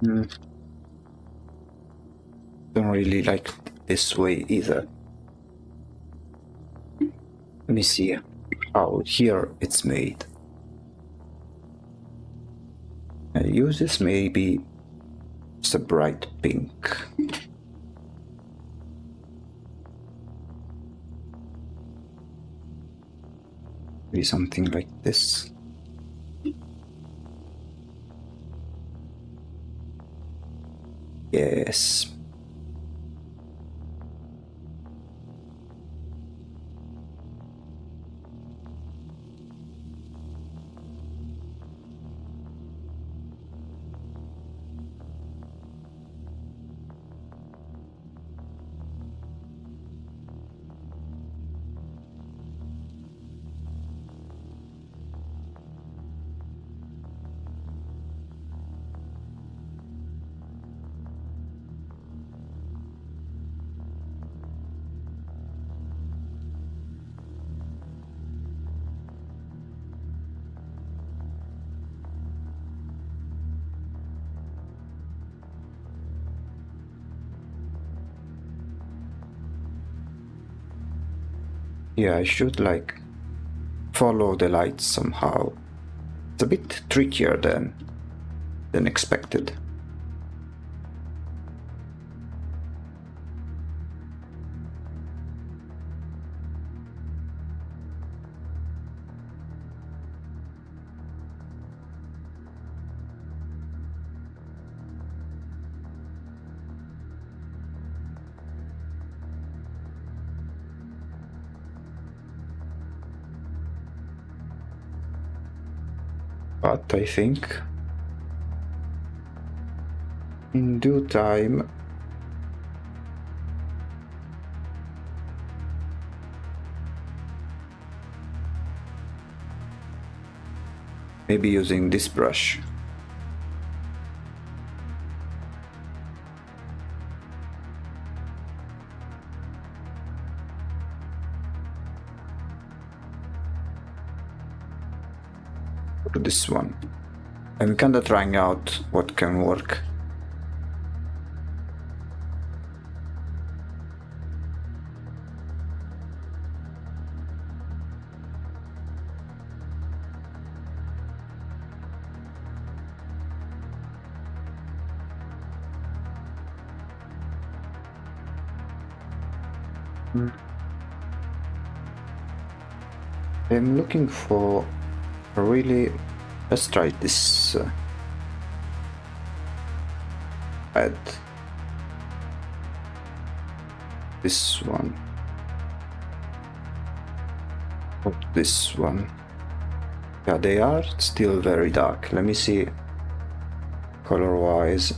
Don't really like this way either. Let me see how here it's made. I use this maybe it's a bright pink. Maybe something like this. Yes. Yeah, I should like follow the light somehow. It's a bit trickier than expected. But I think in due time maybe using this brush. Or this one. I'm kinda trying out what can work. I'm looking for a really. Let's try this add this one. Oh, this one. Yeah, they are still very dark. Let me see color wise.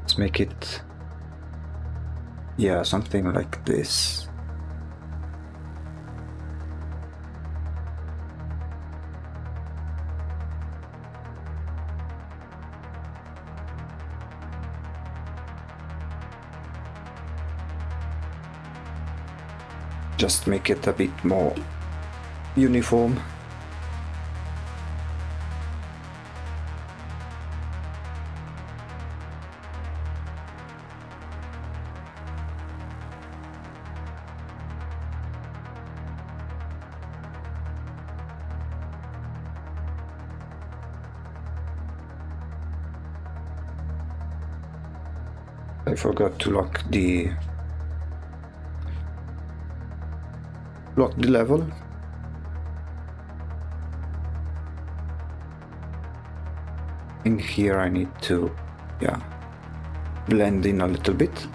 Let's make it, yeah, something like this. Just make it a bit more uniform. I forgot to lock the lock the level. In here I need to, yeah, blend in a little bit.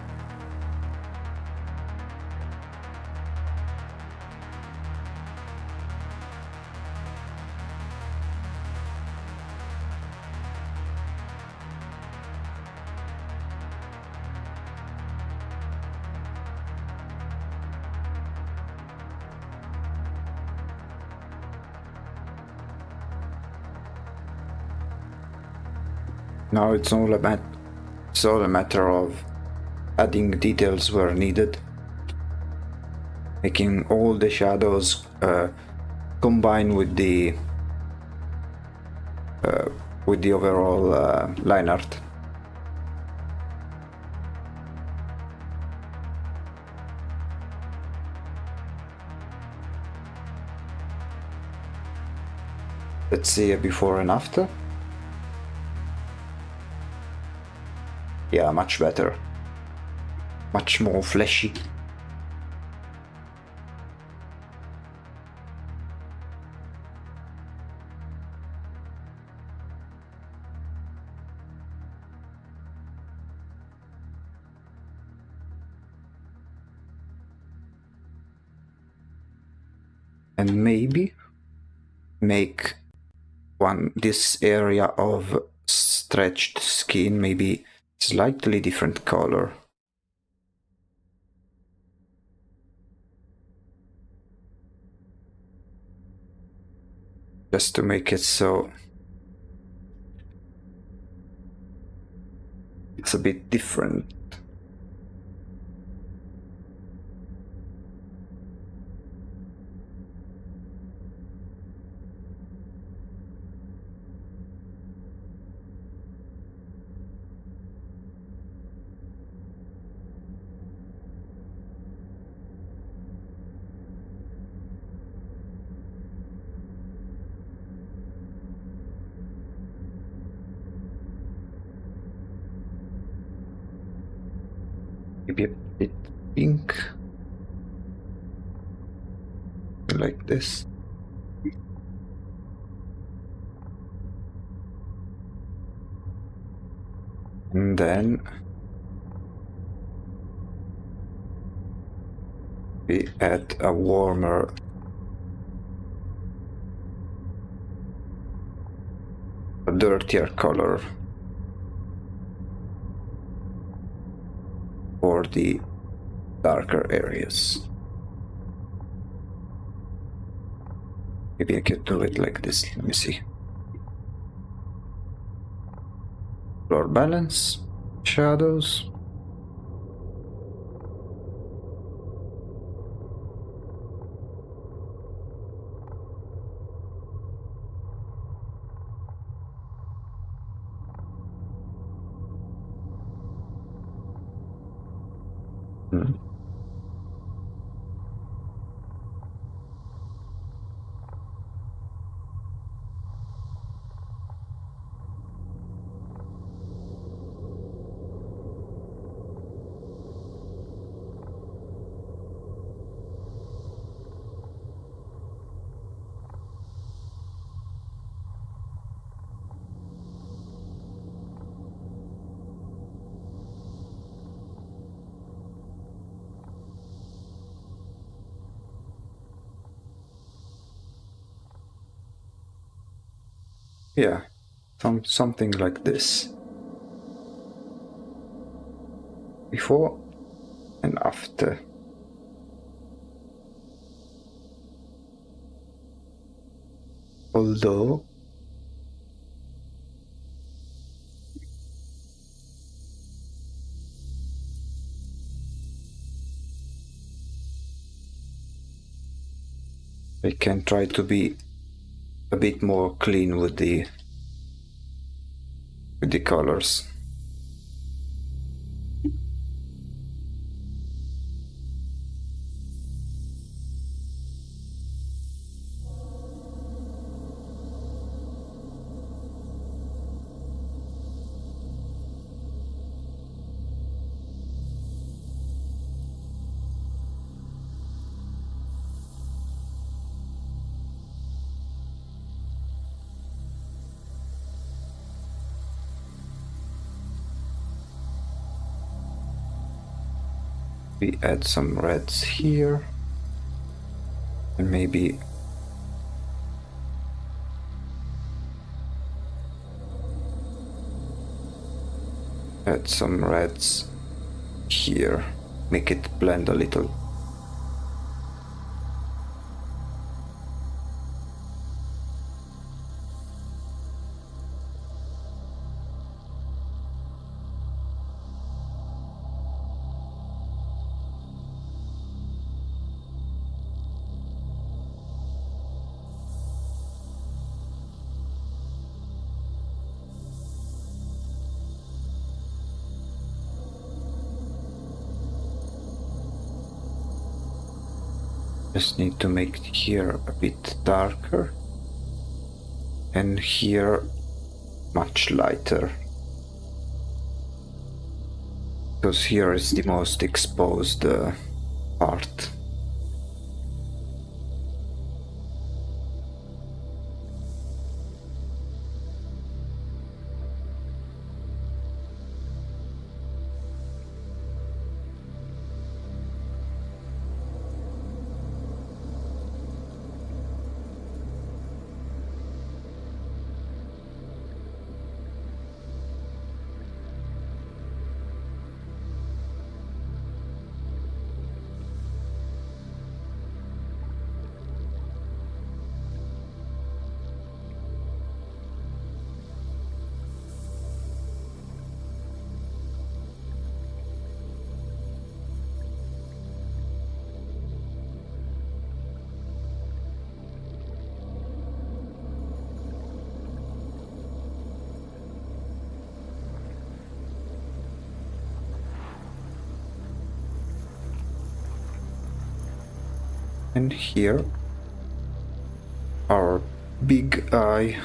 Now it's all a matter of adding details where needed, making all the shadows combine with the overall line art. Let's see a before and after. Yeah, much better. Much more fleshy. And maybe make this area of stretched skin maybe slightly different color. Just to make it so it's a bit different. Maybe a bit pink, like this. And then we add a warmer a dirtier color for the darker areas. Maybe I could do it like this. Let me see. Floor balance, shadows. Yeah, something like this. Before and after. Although I can try to be a bit more clean with the colors. We add some reds here. And maybe add some reds here. Make it blend a little. Just need to make here a bit darker and here much lighter, because here is the most exposed part. And here our big eye.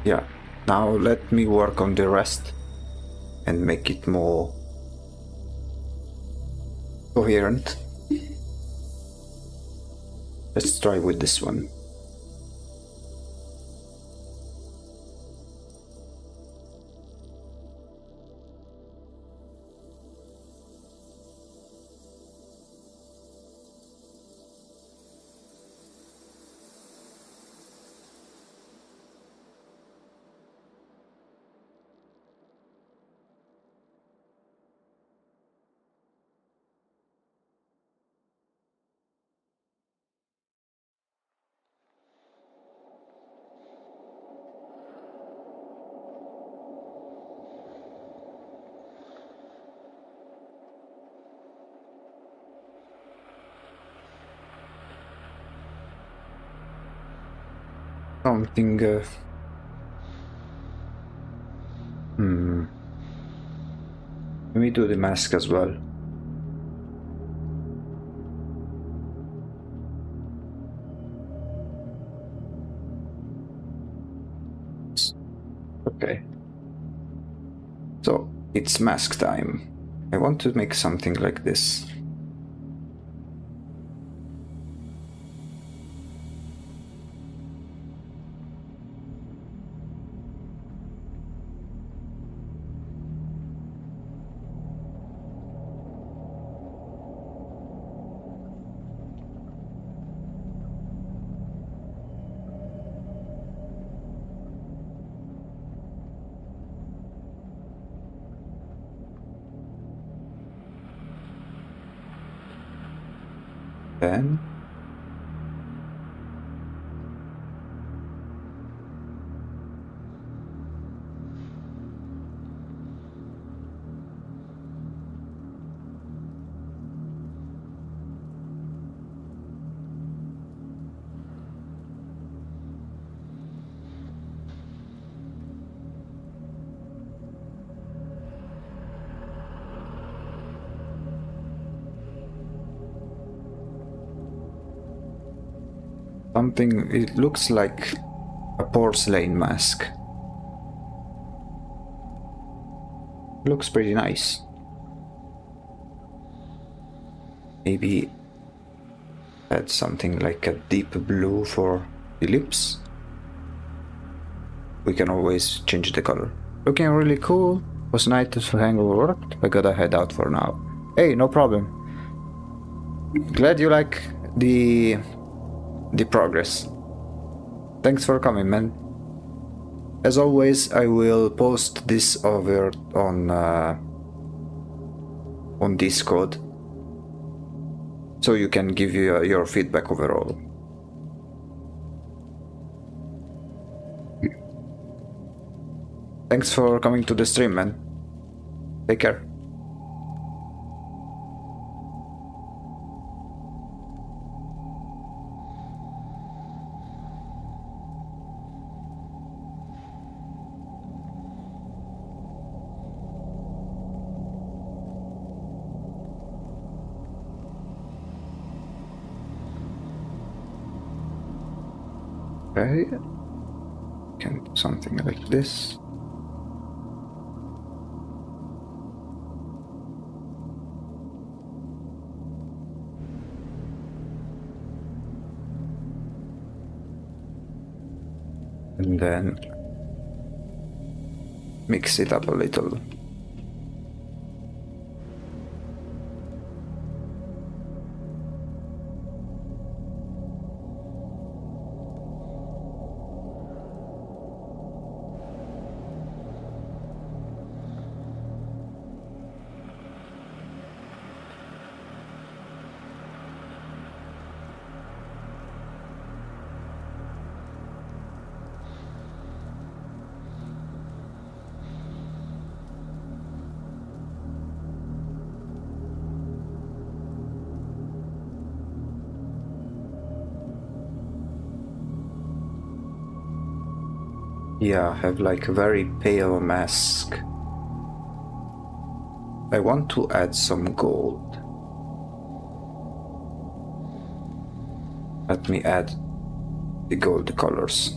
Yeah, now let me work on the rest and make it more coherent. Let's try with this one. Something. Let me do the mask as well. Okay. So it's mask time. I want to make something like this. Then Something, it looks like a porcelain mask. Looks pretty nice. Maybe add something like a deep blue for the lips. We can always change the color. Looking really cool. Was nice to hang over work. I gotta head out for now. Hey, no problem. Glad you like the progress. Thanks for coming, man. As always, I will post this over on Discord, so you can give your feedback overall. Thanks for coming to the stream, man. Take care. Okay. Can do something like this. And then mix it up a little. Yeah, I have like a very pale mask. I want to add some gold. Let me add the gold colors.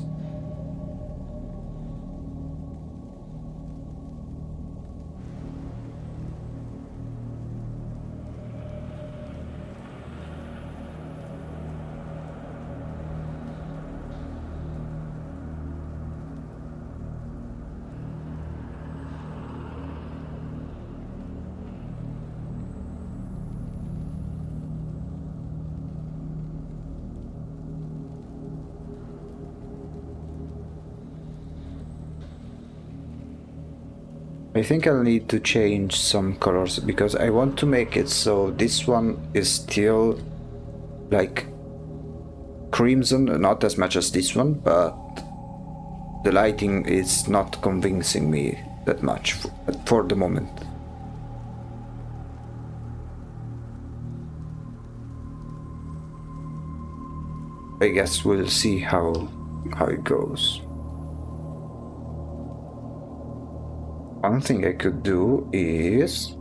I think I'll need to change some colors because I want to make it so this one is still like crimson, not as much as this one, but the lighting is not convincing me that much for the moment. I guess we'll see how it goes. One thing I could do is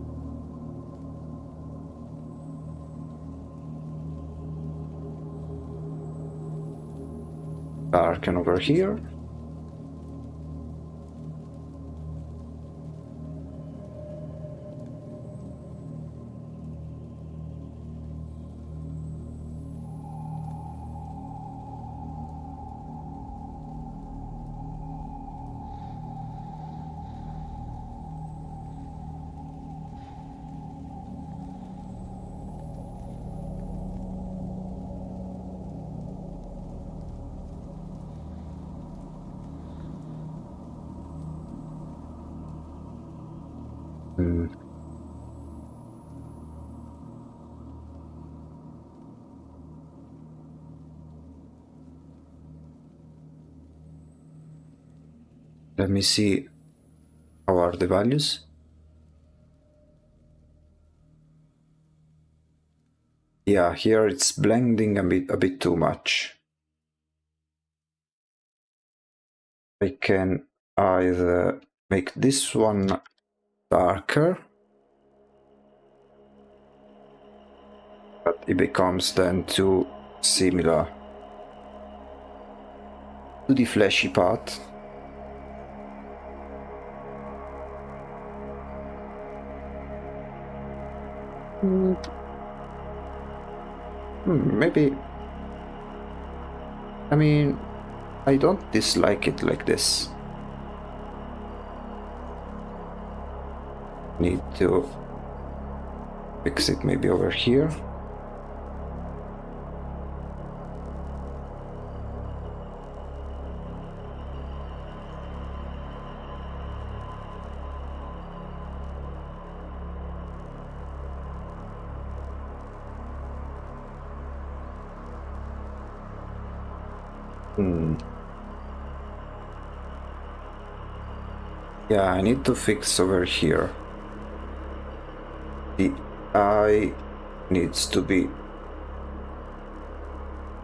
darken over here. Let me see how are the values. Yeah, here it's blending a bit too much. I can either make this one darker, but it becomes then too similar to the fleshy part. Maybe. I mean, I don't dislike it like this. Need to fix it maybe over here. Yeah, I need to fix over here. The eye needs to be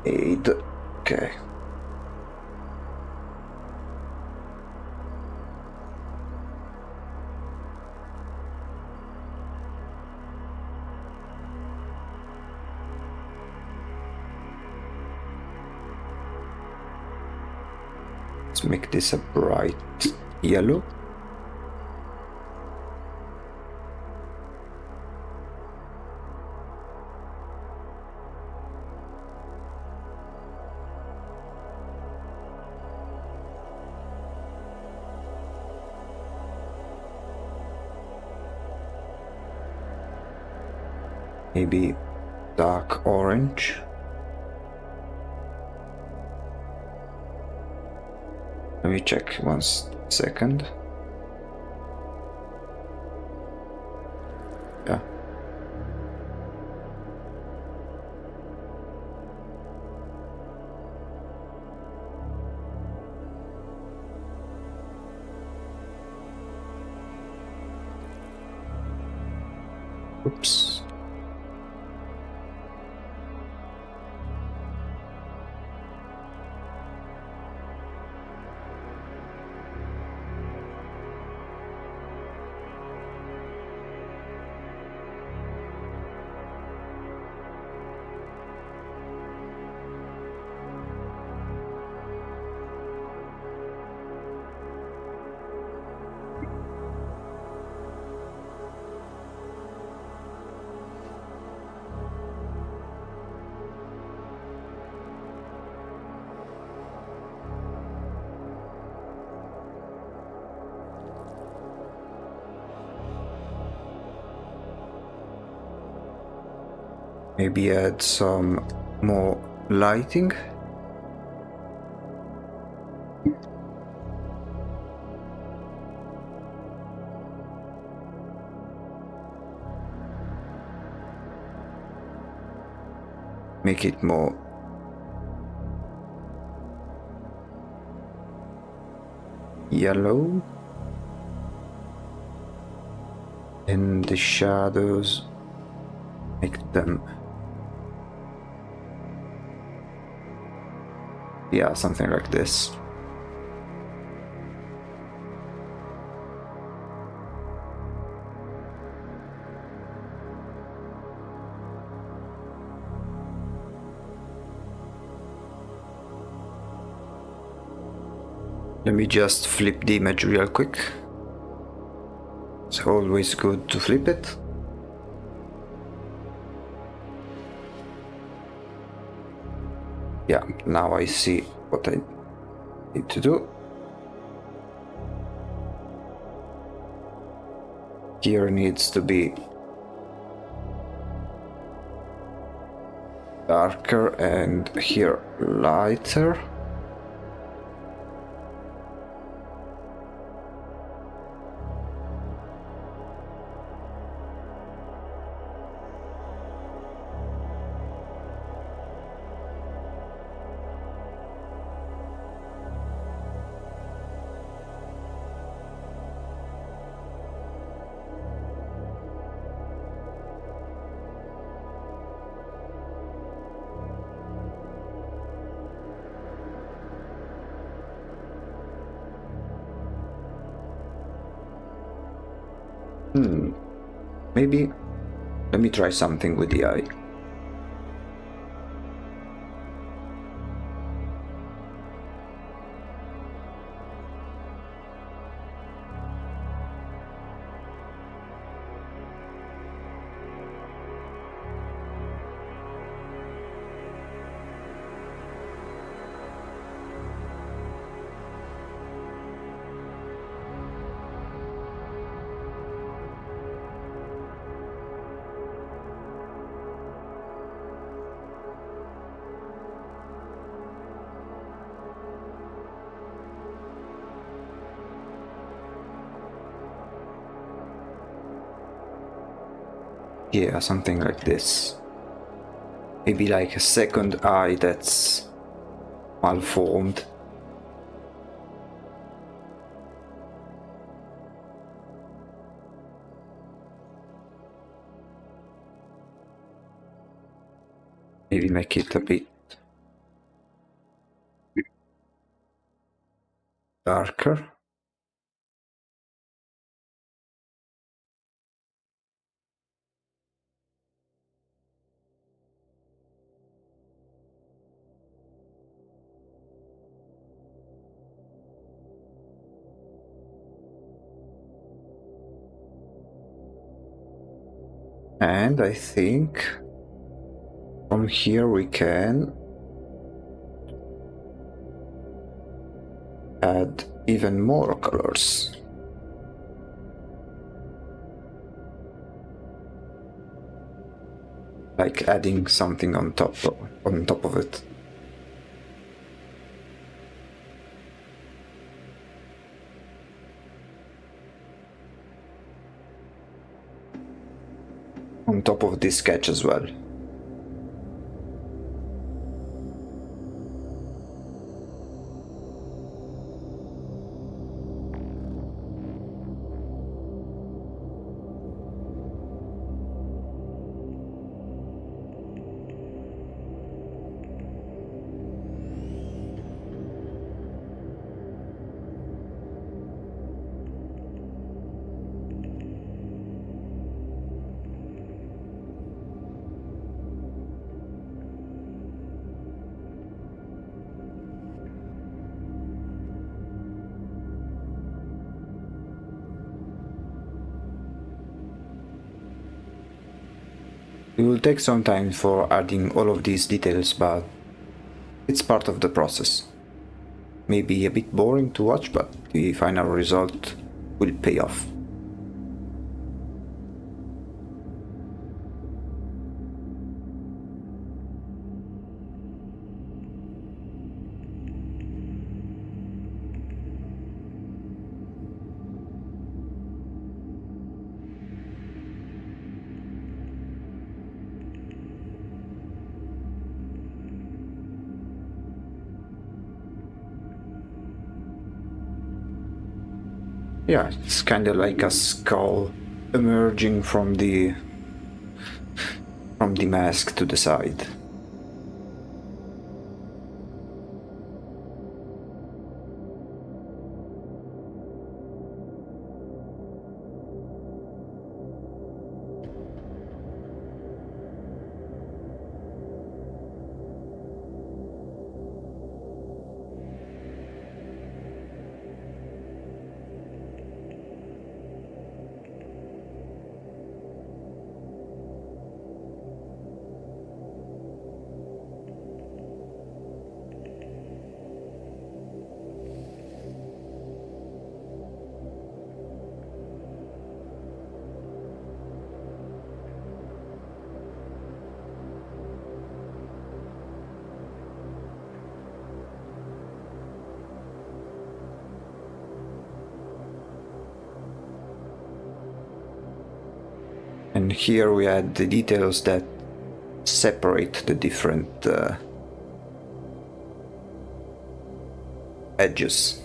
made. Okay. Let's make this a bright yellow. Maybe dark orange. Let me check 1 second. Yeah. Oops. Maybe add some more lighting. Make it more yellow. And the shadows, make them, yeah, something like this. Let me just flip the image real quick. It's always good to flip it. Yeah, now I see what I need to do. Here needs to be darker and here lighter. Maybe let me try something with the eye. Yeah, something like this. Maybe like a second eye that's malformed. Maybe make it a bit darker. And I think from here we can add even more colors. Like adding something on top of it. On top of this sketch as well. It will take some time for adding all of these details, but it's part of the process. Maybe a bit boring to watch, but the final result will pay off. Yeah, it's kind of like a skull emerging from the mask to the side. And here we add the details that separate the different edges.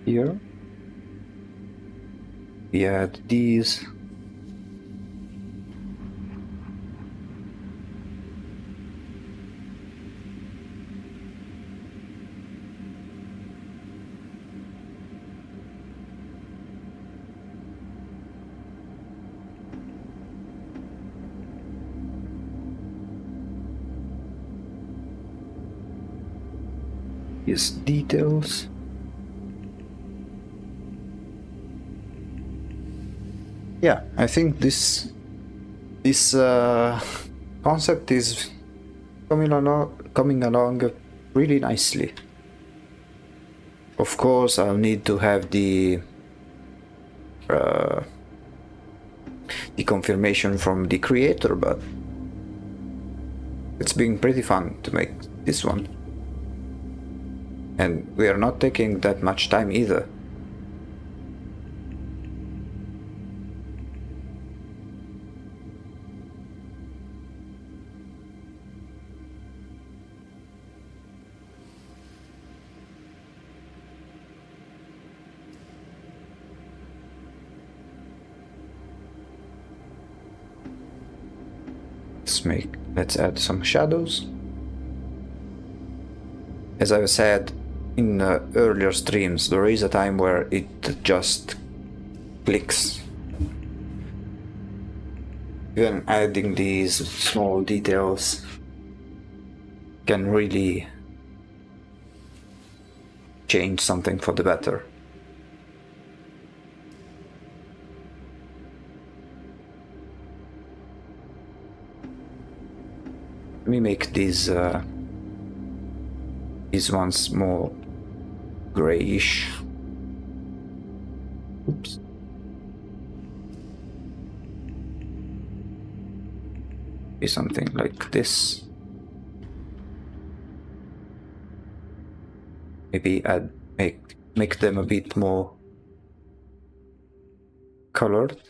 Here we add these. Yes, details. Yeah, I think this concept is coming along really nicely. Of course, I'll need to have the confirmation from the creator, but it's been pretty fun to make this one. And we are not taking that much time either. Let's add some shadows. As I said in earlier streams, there is a time where it just clicks. Even adding these small details can really change something for the better. Let me make these ones more grayish. Oops. Be something like this. Maybe make them a bit more colored.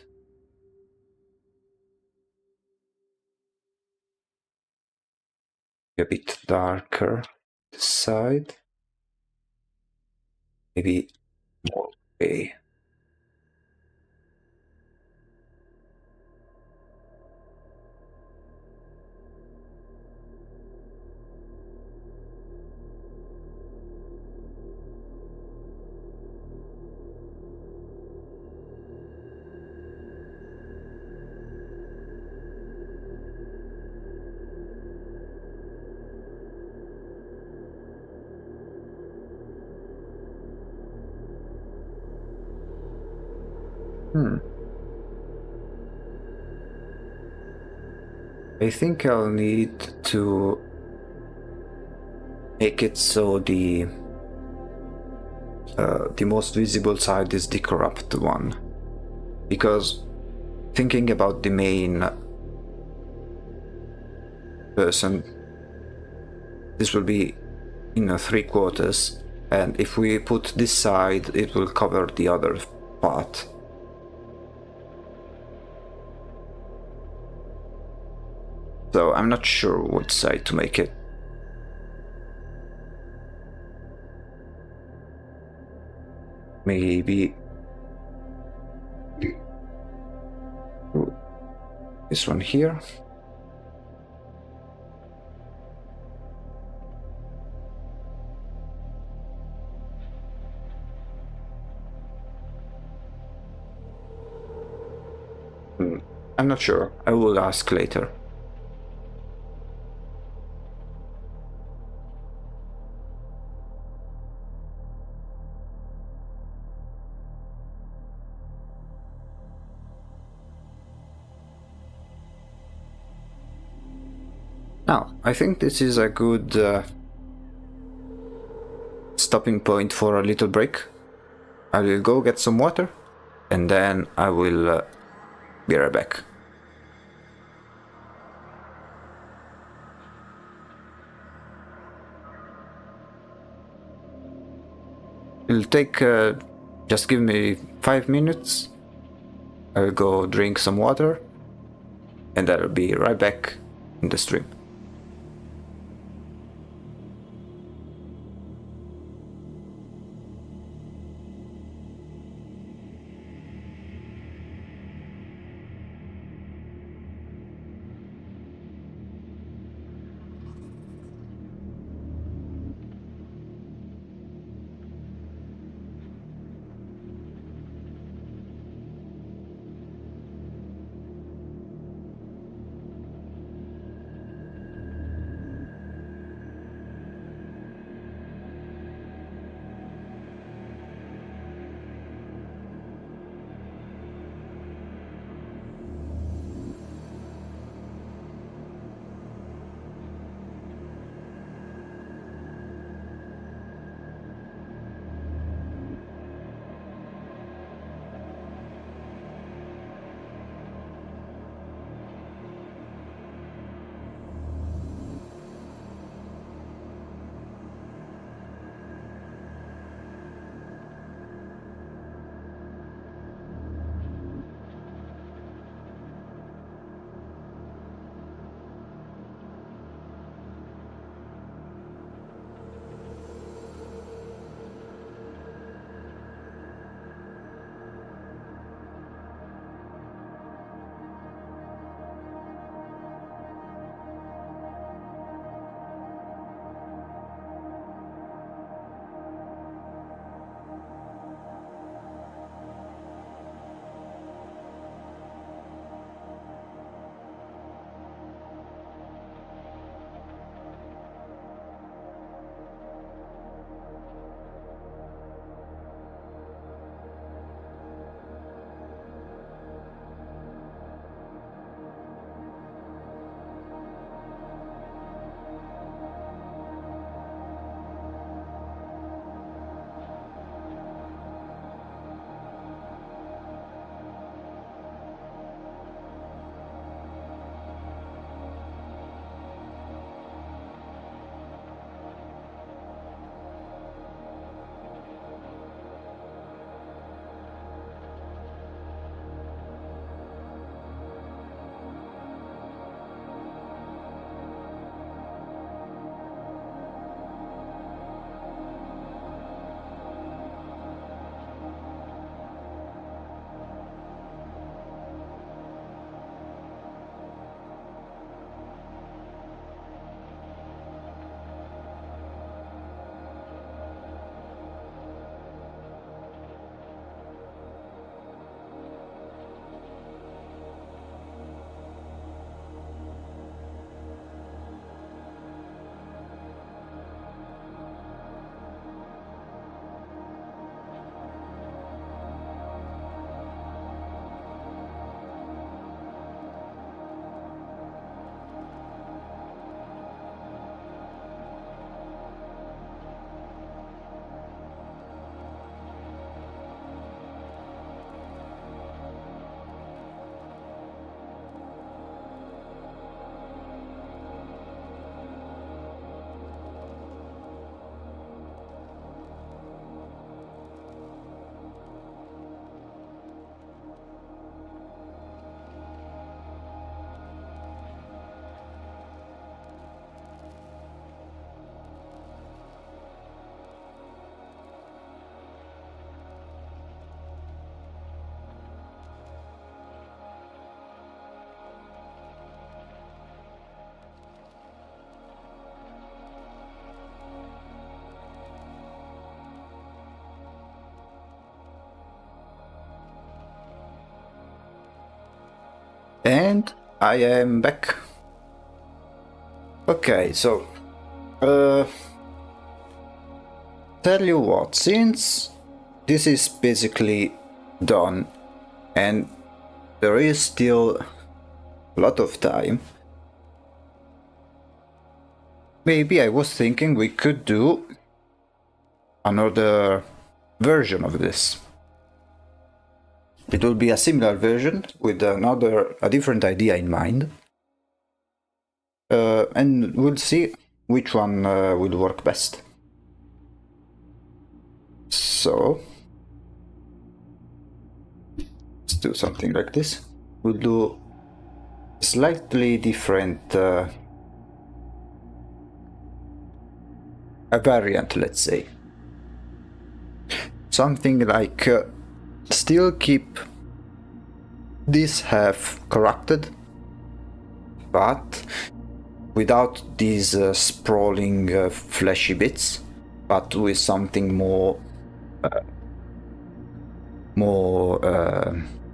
A bit darker this side. Maybe more gray. I think I'll need to make it so the most visible side is the corrupt one, because thinking about the main person, this will be in 3/4, and if we put this side, it will cover the other part. So I'm not sure which side to make it. Maybe this one here. I'm not sure. I will ask later. Now, I think this is a good stopping point for a little break. I will go get some water, and then I will be right back. It'll take, just give me 5 minutes. I'll go drink some water, and I'll be right back in the stream. And I am back. Okay, so tell you what, since this is basically done and there is still a lot of time, maybe I was thinking we could do another version of this. It will be a similar version with a different idea in mind. And we'll see which one will work best. So let's do something like this. We'll do slightly different a variant, let's say. Something like still keep this half corrupted, but without these sprawling fleshy bits, but with something more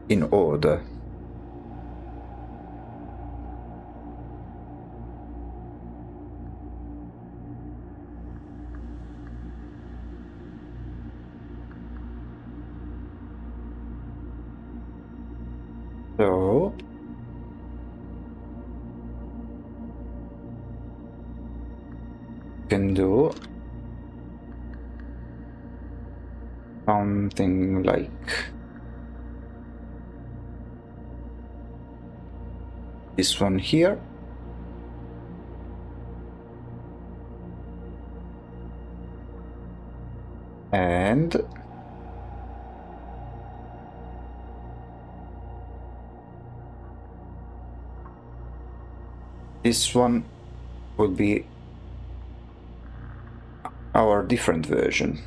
in order. So can do something like this one here. And this one would be our different version.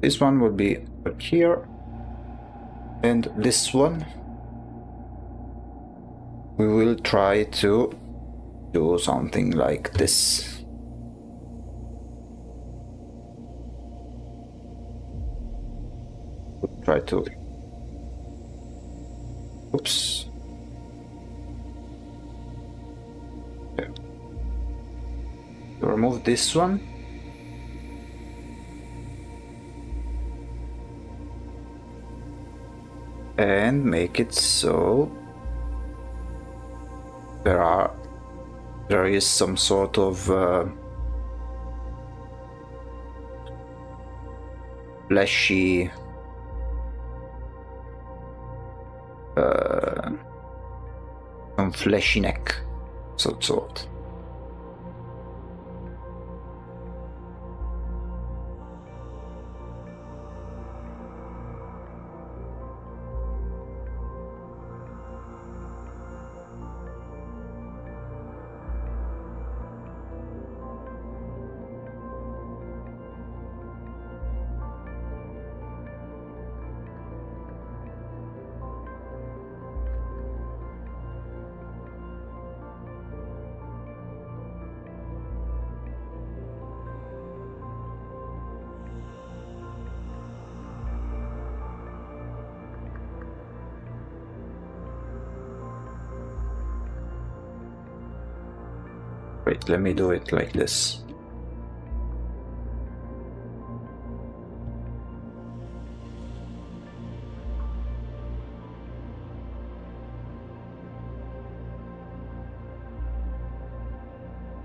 This one would be up here, and this one we will try to do something like this. We'll try to oops. Okay. To remove this one. And make it so there is some sort of fleshy some fleshy neck, some sort. Wait, let me do it like this.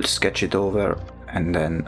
Sketch it over and then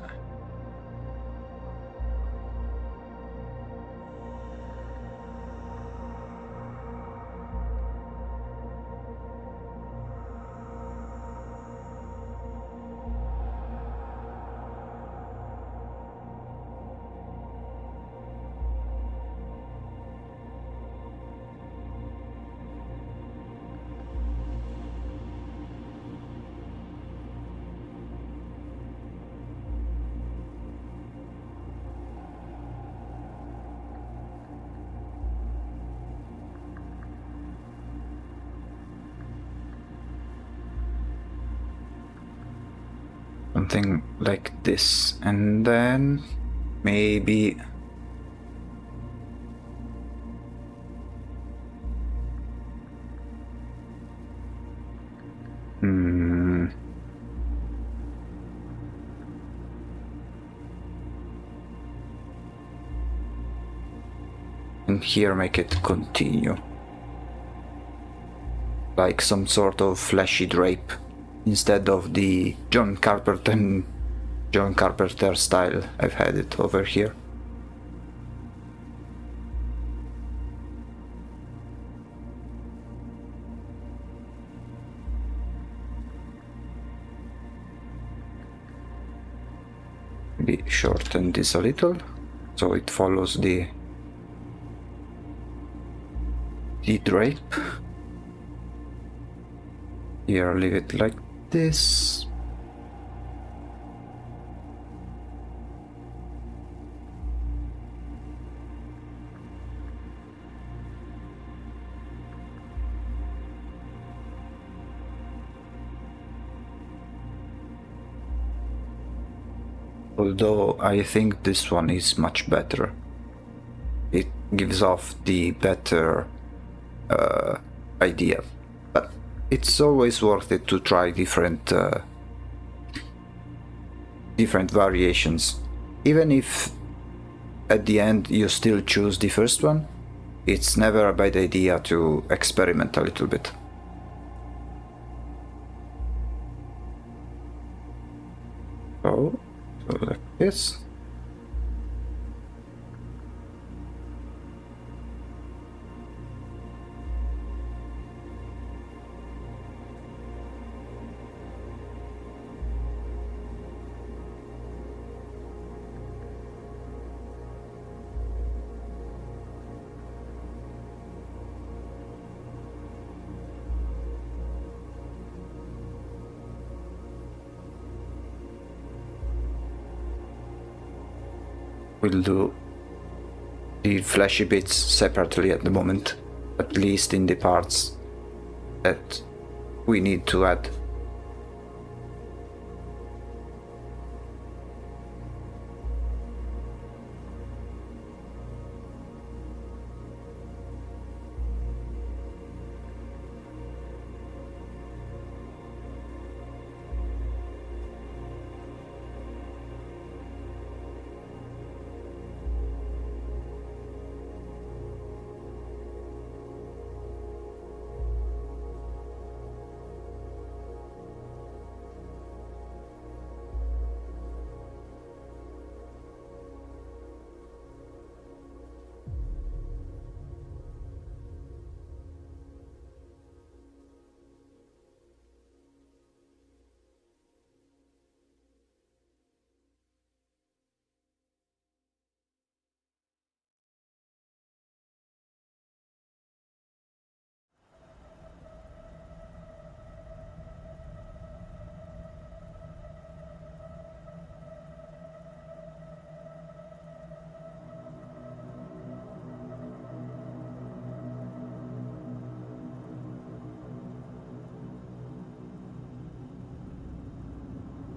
something like this, and then maybe and here make it continue. Like some sort of flashy drape instead of the John Carpenter style I've had it over here. Maybe shorten this a little so it follows the drape. Here, leave it like this. Although I think this one is much better. It gives off the better idea. But it's always worth it to try different variations. Even if at the end you still choose the first one, it's never a bad idea to experiment a little bit. So like this. We'll do the flashy bits separately at the moment, at least in the parts that we need to add.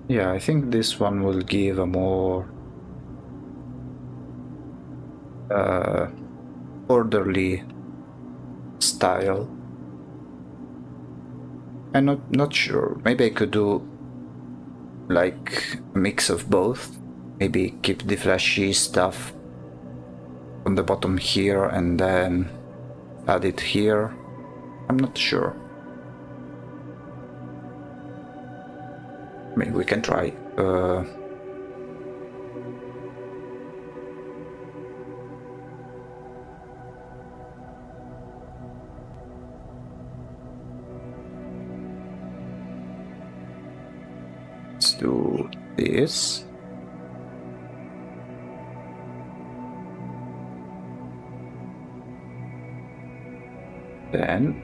Yeah, I think this one will give a more orderly style. I'm not sure. Maybe I could do like a mix of both. Maybe keep the flashy stuff on the bottom here and then add it here. I'm not sure. Maybe we can try. Let's do this. Then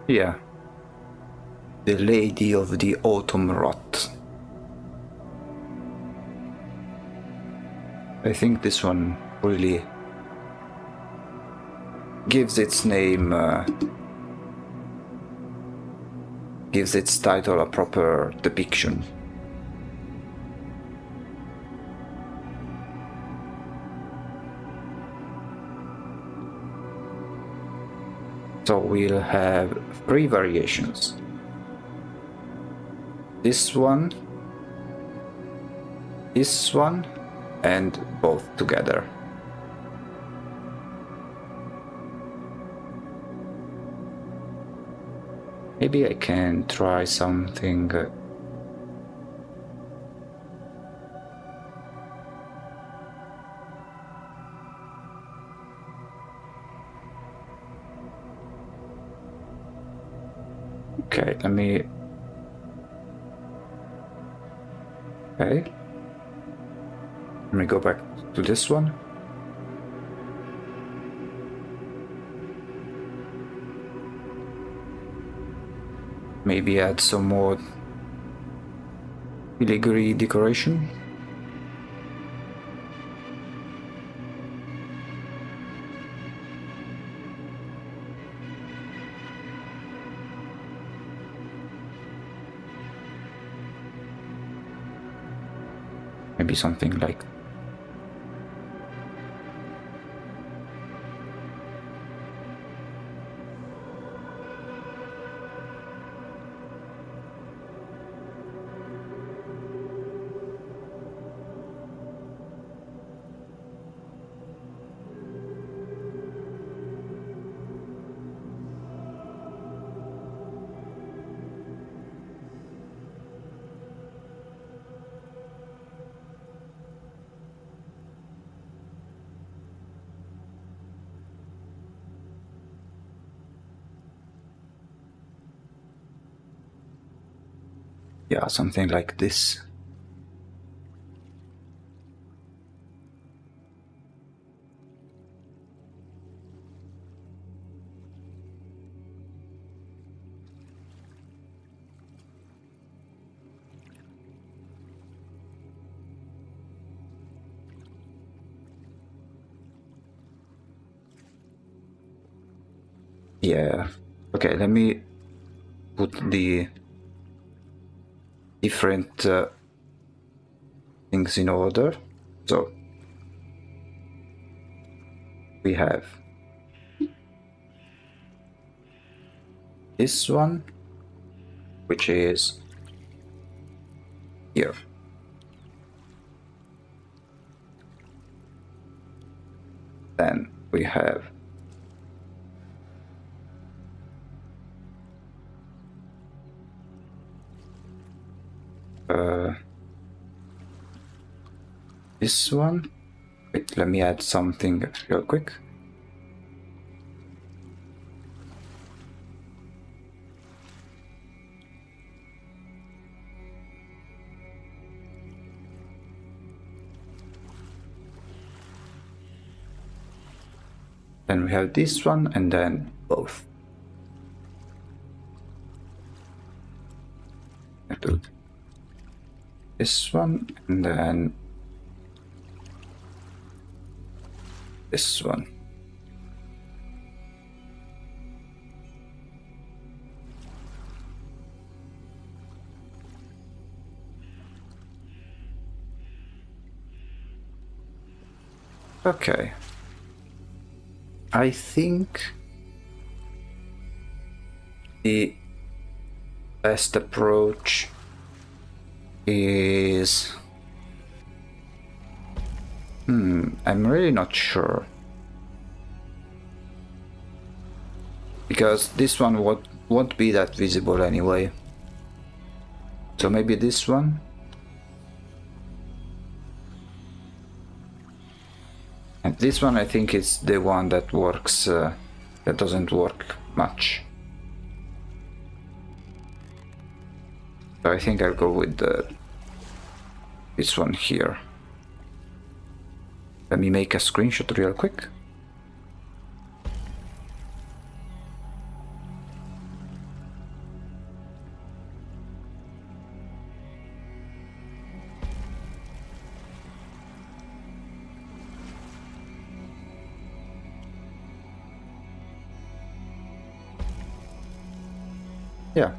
yeah. The Lady of the Autumn Rot. I think this one really gives its name, gives its title a proper depiction. So we'll have 3 variations. This one, and both together. Maybe I can try something. Okay, let me. Okay. Let me go back to this one. Maybe add some more filigree decoration. Maybe something like yeah, something like this. Yeah. Okay, let me put the different things in order. So we have this one, which is here. Then we have this one. Wait, let me add something real quick. Then we have this one, and then both. I do this one, and then this one. Okay. I think the best approach is... I'm really not sure. Because this one won't be that visible anyway. So maybe this one? And this one I think is the one that works, that doesn't work much. So I think I'll go with this one here. Let me make a screenshot real quick. Yeah,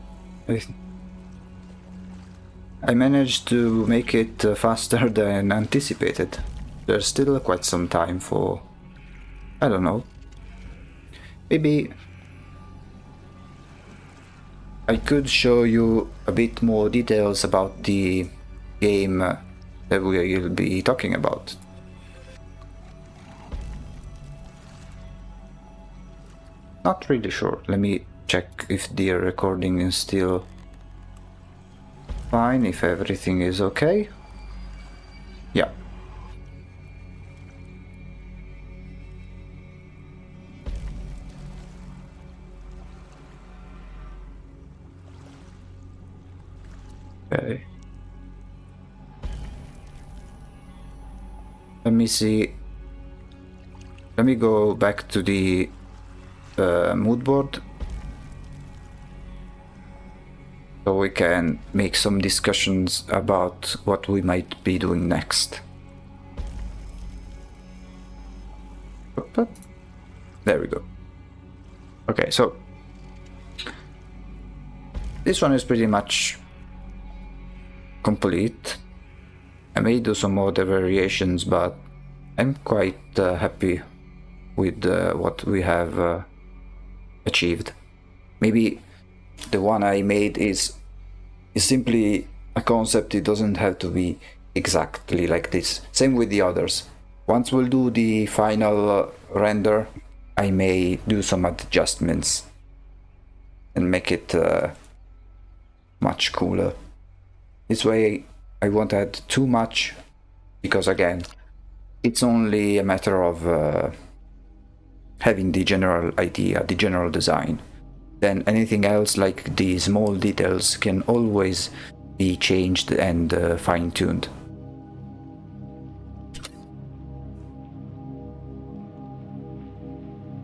I managed to make it faster than anticipated. There's still quite some time for, I don't know, maybe I could show you a bit more details about the game that we will be talking about. Not really sure. Let me check if the recording is still fine, if everything is okay. Yeah. Okay. Let me see. Let me go back to the mood board so we can make some discussions about what we might be doing next. There we go. Okay, so this one is pretty much complete. I may do some other variations, but I'm quite happy with what we have achieved. Maybe the one I made is simply a concept. It doesn't have to be exactly like this. Same with the others. Once we'll do the final render, I may do some adjustments and make it much cooler. This way I won't add too much, because again, it's only a matter of having the general idea, the general design. Then anything else, like the small details, can always be changed and fine-tuned.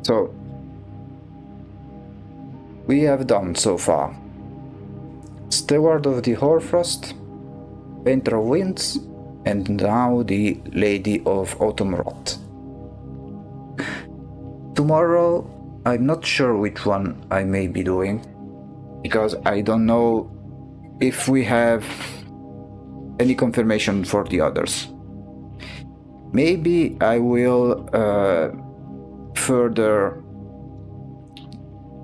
So, we have done so far Steward of the Hoarfrost, Painter of Winds, and now the Lady of Autumn Rot. Tomorrow, I'm not sure which one I may be doing, because I don't know if we have any confirmation for the others. Maybe I will further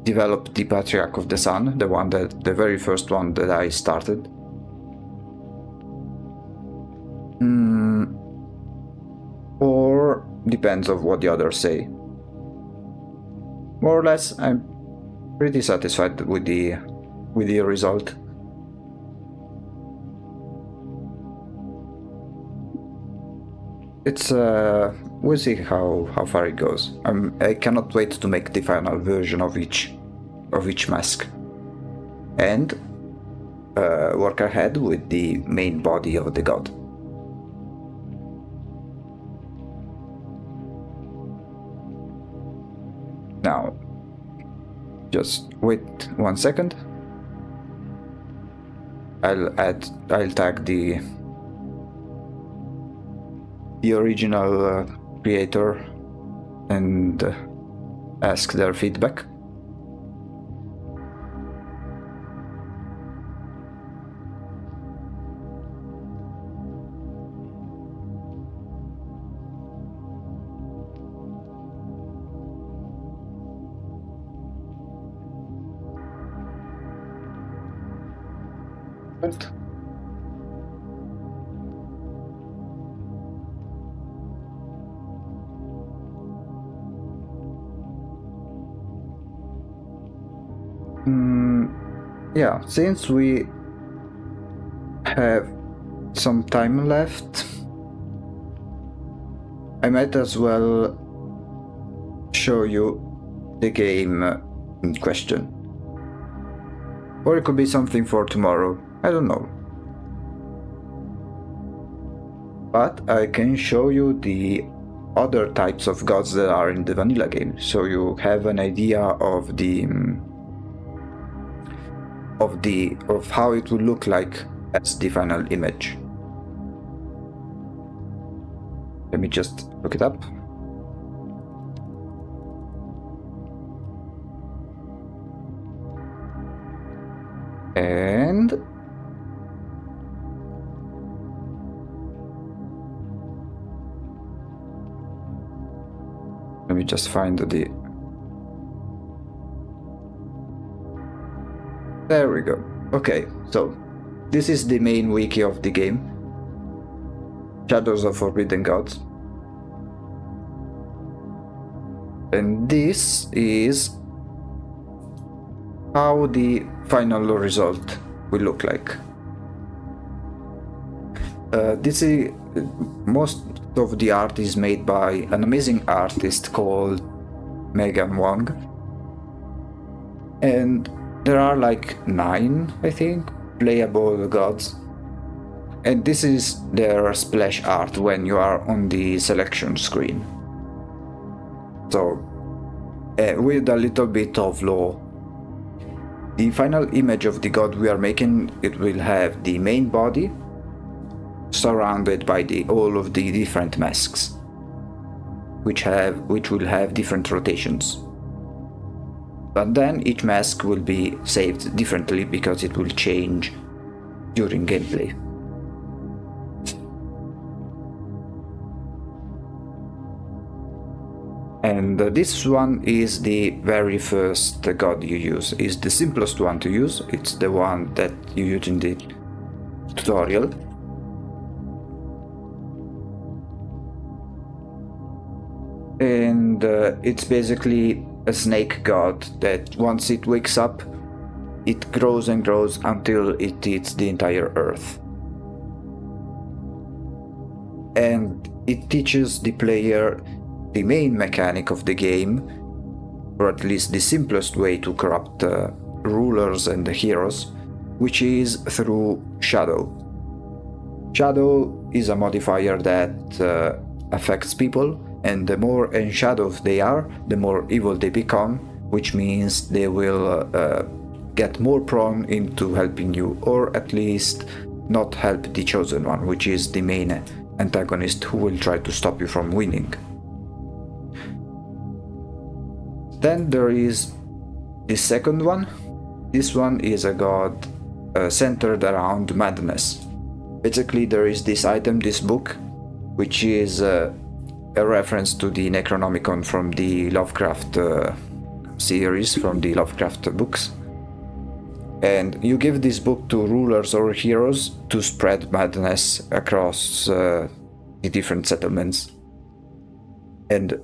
develop the Patriarch of the Sun, the very first one that I started. Or depends on what the others say. More or less, I'm pretty satisfied with the result. It's we'll see how far it goes. I cannot wait to make the final version of each mask, and work ahead with the main body of the god. Now, just wait 1 second. I'll tag the original creator and ask their feedback. Yeah, since we have some time left, I might as well show you the game in question. Or it could be something for tomorrow, I don't know. But I can show you the other types of gods that are in the vanilla game, so you have an idea of how it will look like as the final image. Let me just look it up. And let me just find the... There we go. Okay, so this is the main wiki of the game. Shadows of Forbidden Gods. And this is how the final result will look like. Most of the art is made by an amazing artist called Megan Wang, and there are like 9, I think, playable gods, and this is their splash art when you are on the selection screen. So with a little bit of lore, the final image of the god we are making, it will have the main body surrounded by all of the different masks, which will have different rotations. But then each mask will be saved differently because it will change during gameplay. And this one is the very first god you use. It's the simplest one to use. It's the one that you use in the tutorial. And it's basically a snake god that once it wakes up, it grows and grows until it eats the entire earth. And it teaches the player the main mechanic of the game, or at least the simplest way to corrupt the rulers and the heroes, which is through Shadow. Shadow is a modifier that affects people, and the more enshadowed they are, the more evil they become, which means they will get more prone into helping you, or at least not help the Chosen One, which is the main antagonist who will try to stop you from winning. Then there is the second one. This one is a god centered around madness. Basically, there is this item, this book, which is a reference to the Necronomicon from the Lovecraft series, from the Lovecraft books. And you give this book to rulers or heroes to spread madness across the different settlements. And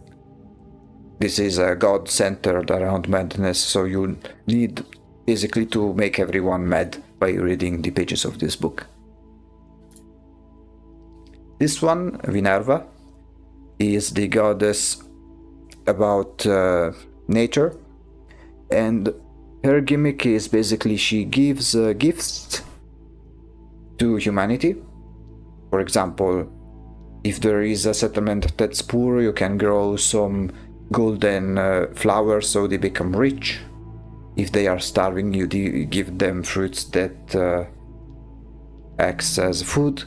this is a god centered around madness, so you need basically to make everyone mad by reading the pages of this book. This one, Vinerva, is the goddess about nature, and her gimmick is basically she gives gifts to humanity. For example, if there is a settlement that's poor, you can grow some golden flowers so they become rich. If they are starving, you give them fruits that acts as food.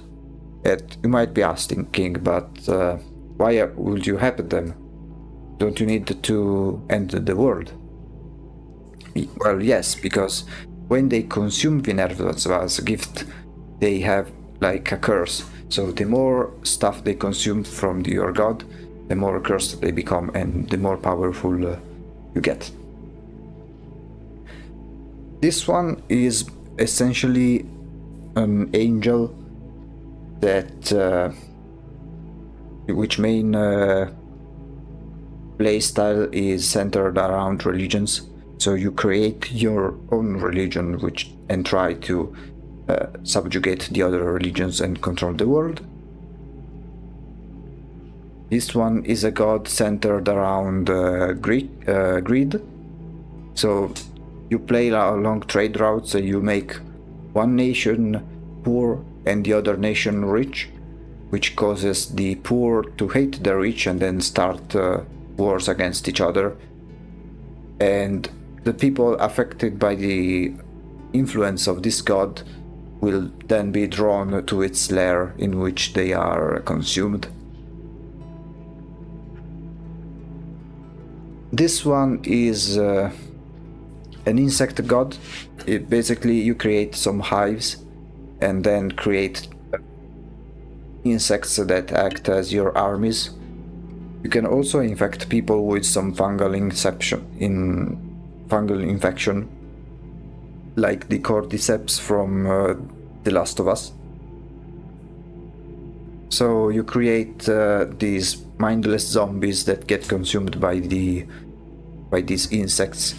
You might be asking, but why would you help them? Don't you need to end the world? Well, yes, because when they consume Vinerva's gift, they have like a curse. So the more stuff they consume from your god, the more cursed they become and the more powerful you get. This one is essentially an angel that which main playstyle is centered around religions. So you create your own religion and try to subjugate the other religions and control the world. This one is a god centered around greed. So you play along trade routes, so you make one nation poor and the other nation rich, which causes the poor to hate the rich and then start wars against each other. And the people affected by the influence of this god will then be drawn to its lair in which they are consumed. This one is an insect god. It basically you create some hives and then create insects that act as your armies. You can also infect people with some fungal infection, like the cordyceps from The Last of Us. So you create these mindless zombies that get consumed by these insects,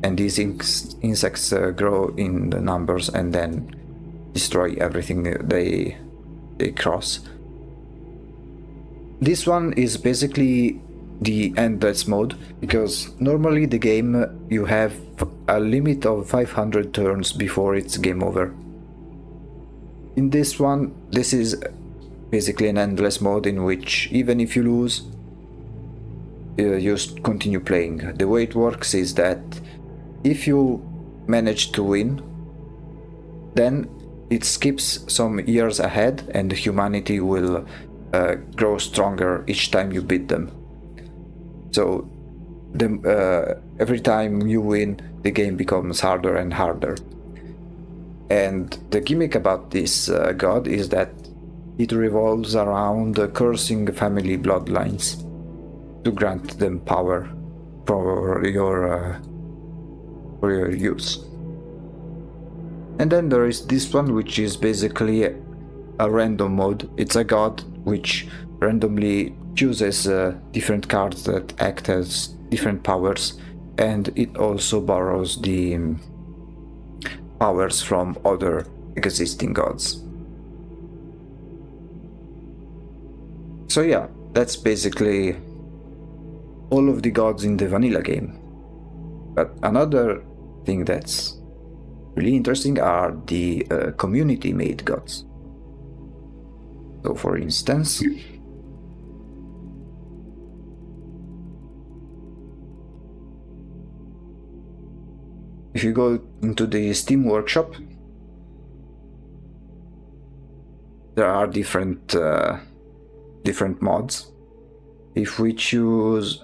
and these insects grow in the numbers and then destroy everything they cross. This one is basically the endless mode, because normally the game you have a limit of 500 turns before it's game over. In this one, this is basically an endless mode in which even if you lose, you continue playing. The way it works is that if you manage to win, then it skips some years ahead and humanity will grow stronger each time you beat them. So every time you win, the game becomes harder and harder. And the gimmick about this god is that it revolves around cursing family bloodlines to grant them power for your use. And then there is this one, which is basically a random mode. It's a god which randomly chooses different cards that act as different powers, and it also borrows the powers from other existing gods. So yeah, that's basically all of the gods in the vanilla game. But another thing that's really interesting are the community-made gods. So for instance, if you go into the Steam Workshop, there are different mods. If we choose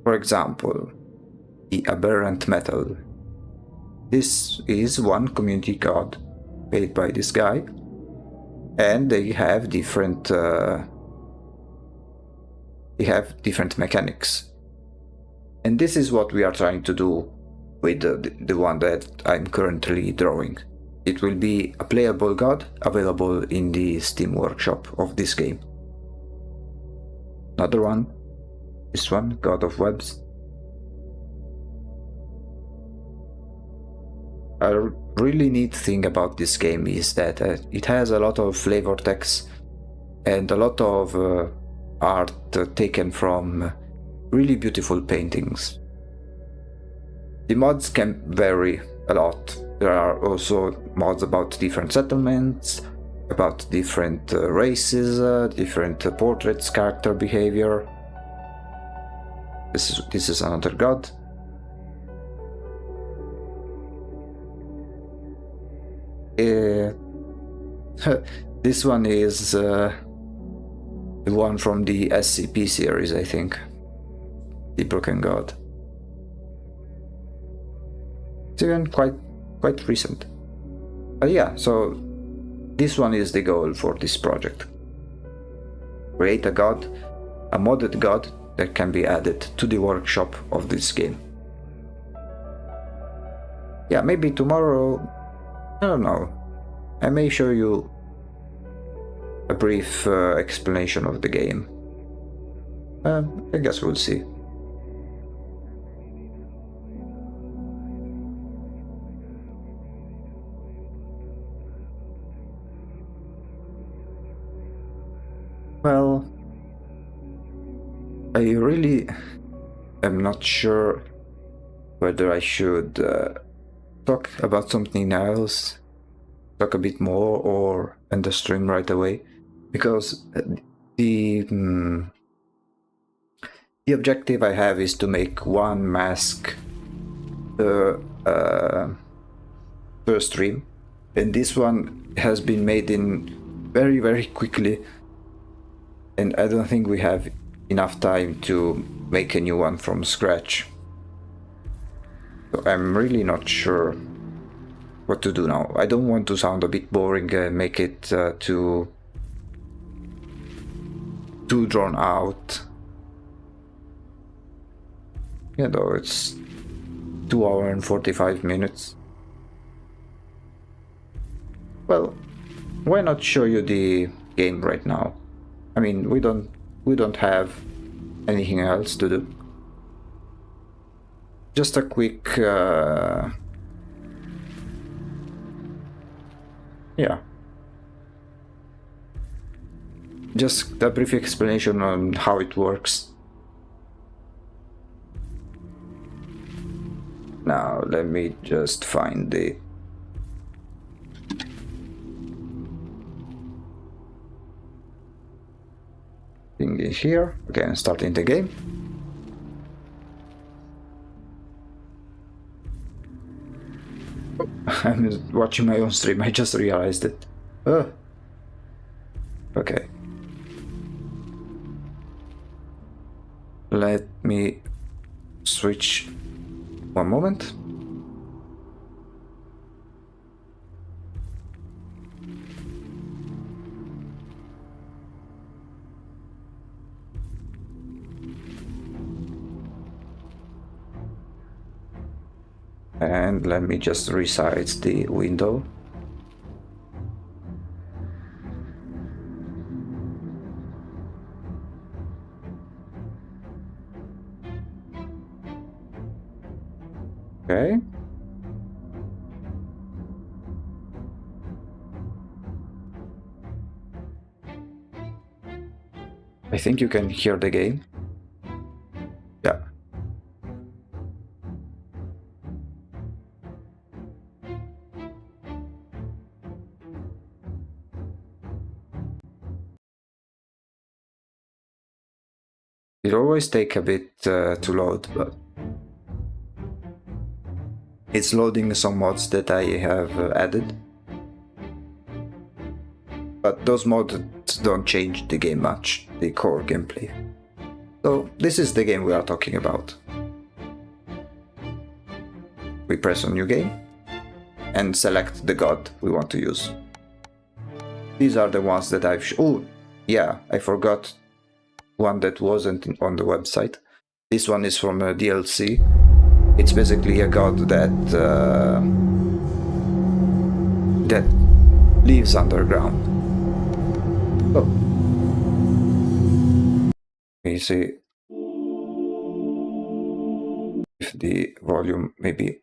for example, the Aberrant Metal, this is one community god made by this guy, and they have different mechanics. And this is what we are trying to do with the one that I'm currently drawing. It will be a playable god available in the Steam Workshop of this game. Another one, this one, God of Webs. A really neat thing about this game is that it has a lot of flavor text and a lot of art taken from really beautiful paintings. The mods can vary a lot. There are also mods about different settlements, about different races, different portraits, character behavior. This is another god. This one is the one from the SCP series, I think. The Broken God. It's even quite recent. But yeah, so this one is the goal for this project. Create a god, a modded god that can be added to the workshop of this game. Yeah, maybe tomorrow, I don't know, I may show you a brief explanation of the game. I guess we'll see. Well, I really am not sure whether I should talk about something else, talk a bit more, or end the stream right away, because the objective I have is to make one mask per stream, and this one has been made in very quickly, and I don't think we have enough time to make a new one from scratch. So I'm really not sure what to do now. I don't want to sound a bit boring and make it too drawn out. You know, it's 2 hours and 45 minutes. Well, why not show you the game right now? I mean, we don't have anything else to do. Just a quick yeah. Just a brief explanation on how it works. Now, let me just find the thing is here. Okay, I'm starting the game. Oh, I'm watching my own stream, I just realized it. Okay. Let me switch. One moment. And let me just resize the window. Okay. I think you can hear the game. Yeah. It always takes a bit to load, but it's loading some mods that I have added. But those mods don't change the game much, the core gameplay. So this is the game we are talking about. We press on new game and select the god we want to use. These are the ones that I've oh yeah, I forgot one that wasn't on the website. This one is from a DLC. It's basically a god that that lives underground. Oh, let me see if the volume maybe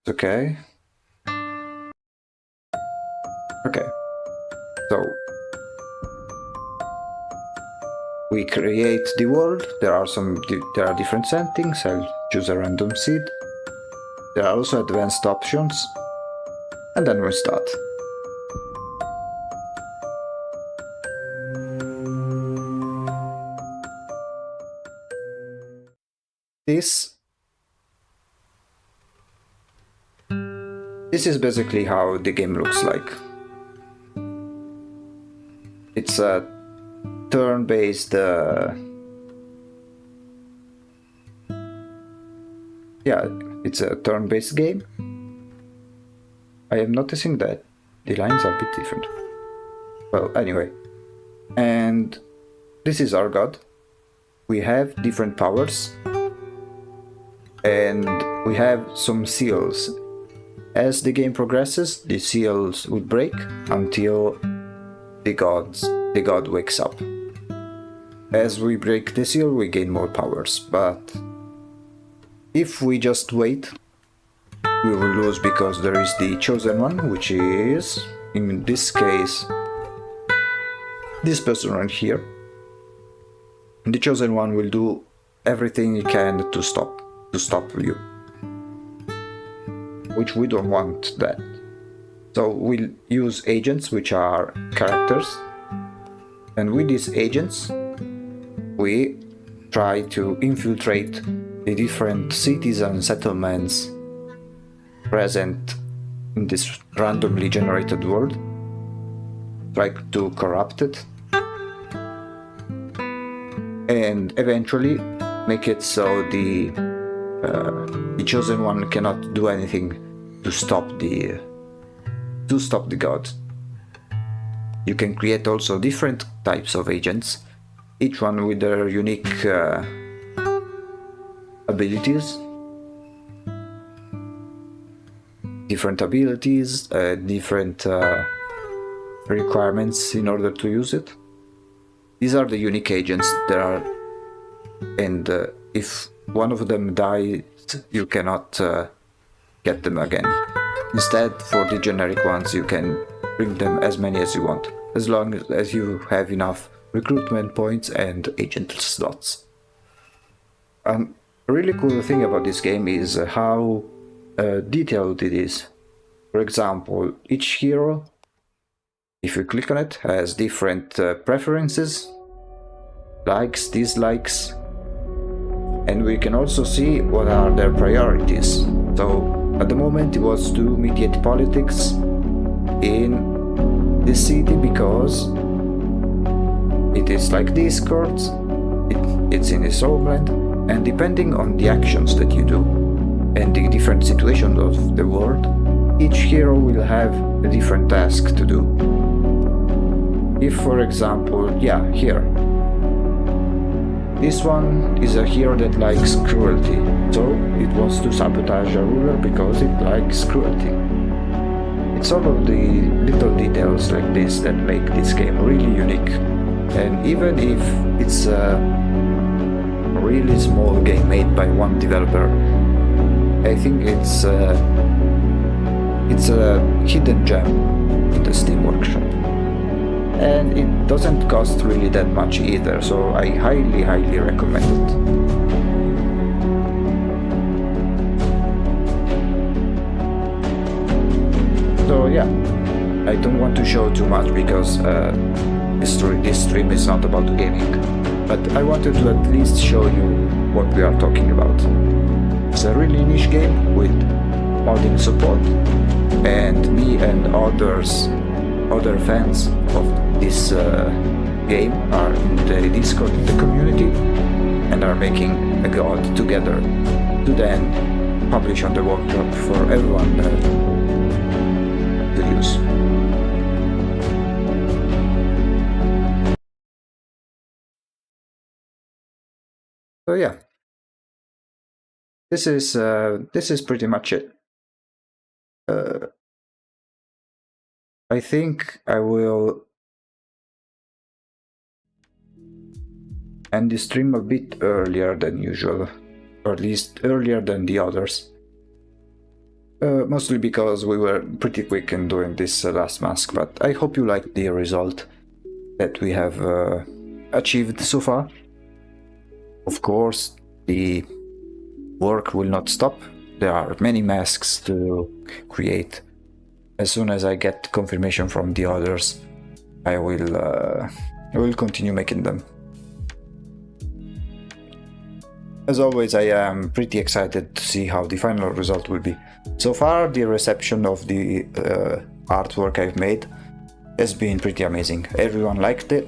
it's okay. Okay, so we create the world. There are different settings. I'll choose a random seed. There are also advanced options, and then we start. This is basically how the game looks like. It's a turn-based it's a turn-based game. I am noticing that the lines are a bit different. Well, anyway, and this is our god. We have different powers and we have some seals. As the game progresses, the seals will break until the god wakes up. As we break the seal, we gain more powers, but if we just wait, we will lose because there is the chosen one, which is, in this case, this person right here. And the chosen one will do everything he can to stop you, which we don't want that. So we'll use agents, which are characters, and with these agents we try to infiltrate the different cities and settlements present in this randomly generated world, try to corrupt it, and eventually make it so the chosen one cannot do anything to stop the god. You can create also different types of agents, each one with their unique abilities, different requirements in order to use it. These are the unique agents there are, and if one of them dies, you cannot get them again. Instead, for the generic ones, you can bring them as many as you want, as long as you have enough recruitment points and agent slots. A really cool thing about this game is how detailed it is. For example, each hero, if you click on it, has different preferences, likes, dislikes, and we can also see what are their priorities. So at the moment it was to mediate politics in this city because it is like Discord, it's in his homeland, and depending on the actions that you do and the different situations of the world, each hero will have a different task to do. If, for example, here, this one is a hero that likes cruelty, so it wants to sabotage a ruler because it likes cruelty. It's all of the little details like this that make this game really unique. And even if it's a really small game made by one developer, I think it's a hidden gem in the Steam Workshop. And it doesn't cost really that much either, so I highly recommend it. So yeah, I don't want to show too much because this stream is not about gaming, but I wanted to at least show you what we are talking about. It's a really niche game with modding support, and me and other fans of this game are in the Discord, in the community, and are making a god together to then publish on the workshop for everyone to use. So yeah, this is pretty much it. I think I will end the stream a bit earlier than usual, or at least earlier than the others. Mostly because we were pretty quick in doing this last mask, but I hope you liked the result that we have achieved so far. Of course, the work will not stop. There are many masks to create. As soon as I get confirmation from the others, I will continue making them. As always, I am pretty excited to see how the final result will be. So far, the reception of the artwork I've made has been pretty amazing. Everyone liked it,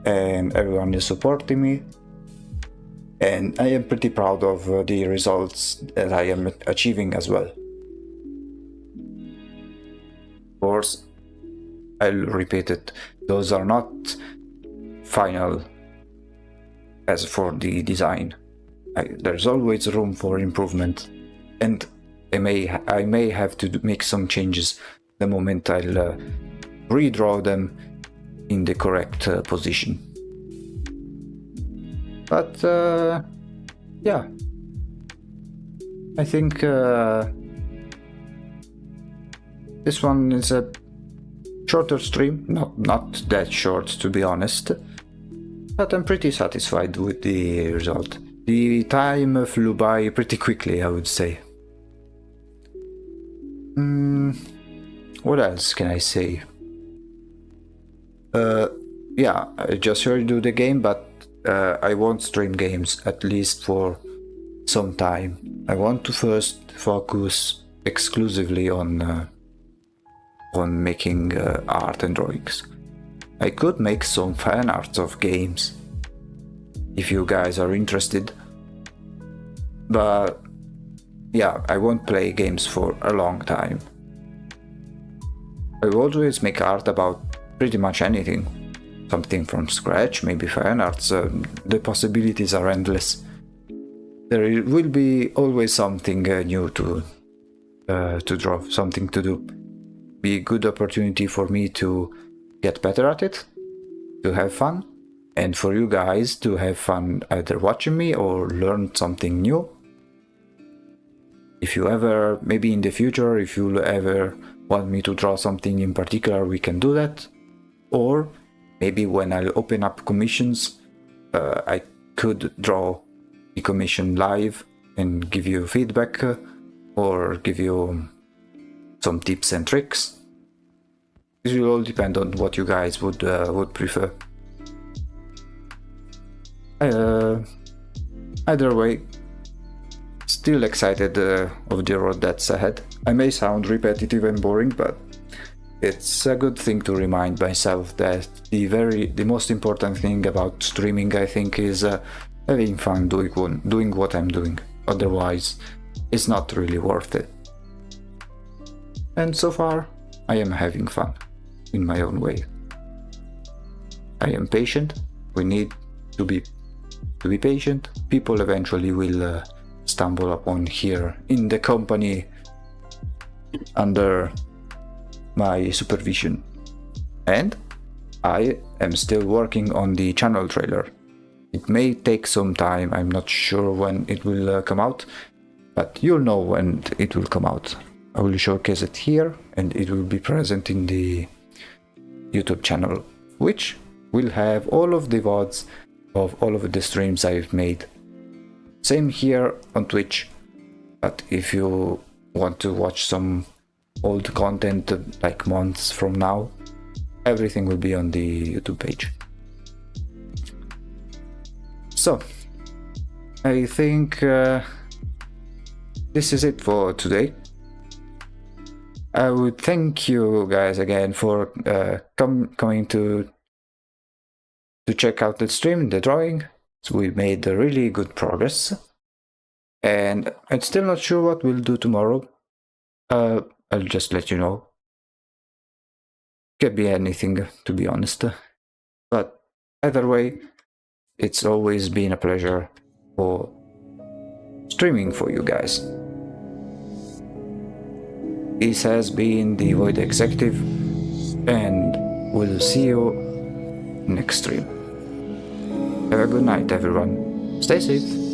and everyone is supporting me. And I am pretty proud of the results that I am achieving as well. Of course, I'll repeat it, those are not final as for the design. There's always room for improvement, and I may have to make some changes the moment I'll redraw them in the correct position. But yeah, I think this one is a shorter stream, not that short to be honest, but I'm pretty satisfied with the result. The time flew by pretty quickly, I would say. What else can I say? Yeah, I just heard do the game, but I won't stream games at least for some time. I want to first focus exclusively on making art and drawings. I could make some fan arts of games, if you guys are interested. But yeah, I won't play games for a long time. I always make art about pretty much anything. Something from scratch, maybe fan arts, the possibilities are endless. There will be always something new to draw, something to do. Be a good opportunity for me to get better at it, to have fun, and for you guys to have fun either watching me or learn something new. If you ever, maybe in the future, if you ever want me to draw something in particular, we can do that. Or maybe when I open up commissions, I could draw the commission live and give you feedback or give you some tips and tricks. This will all depend on what you guys would prefer. Either way, still excited of the road that's ahead. I may sound repetitive and boring, but it's a good thing to remind myself that the most important thing about streaming, I think, is having fun doing what I'm doing. Otherwise, it's not really worth it. And so far, I am having fun in my own way. I am patient. We need to be patient. People eventually will stumble upon here in the company under my supervision. And I am still working on the channel trailer. It may take some time, I'm not sure when it will come out, but you'll know when it will come out. I will showcase it here and it will be present in the YouTube channel, which will have all of the VODs of all of the streams I've made. Same here on Twitch, but if you want to watch some old content like months from now, everything will be on the YouTube page. So, I think this is it for today. I would thank you guys again for coming to check out the stream, the drawing. So we made a really good progress. And I'm still not sure what we'll do tomorrow. I'll just let you know. Could be anything, to be honest. But either way, it's always been a pleasure for streaming for you guys. This has been the Void Executive, and we'll see you next stream. Have a good night, everyone. Stay safe.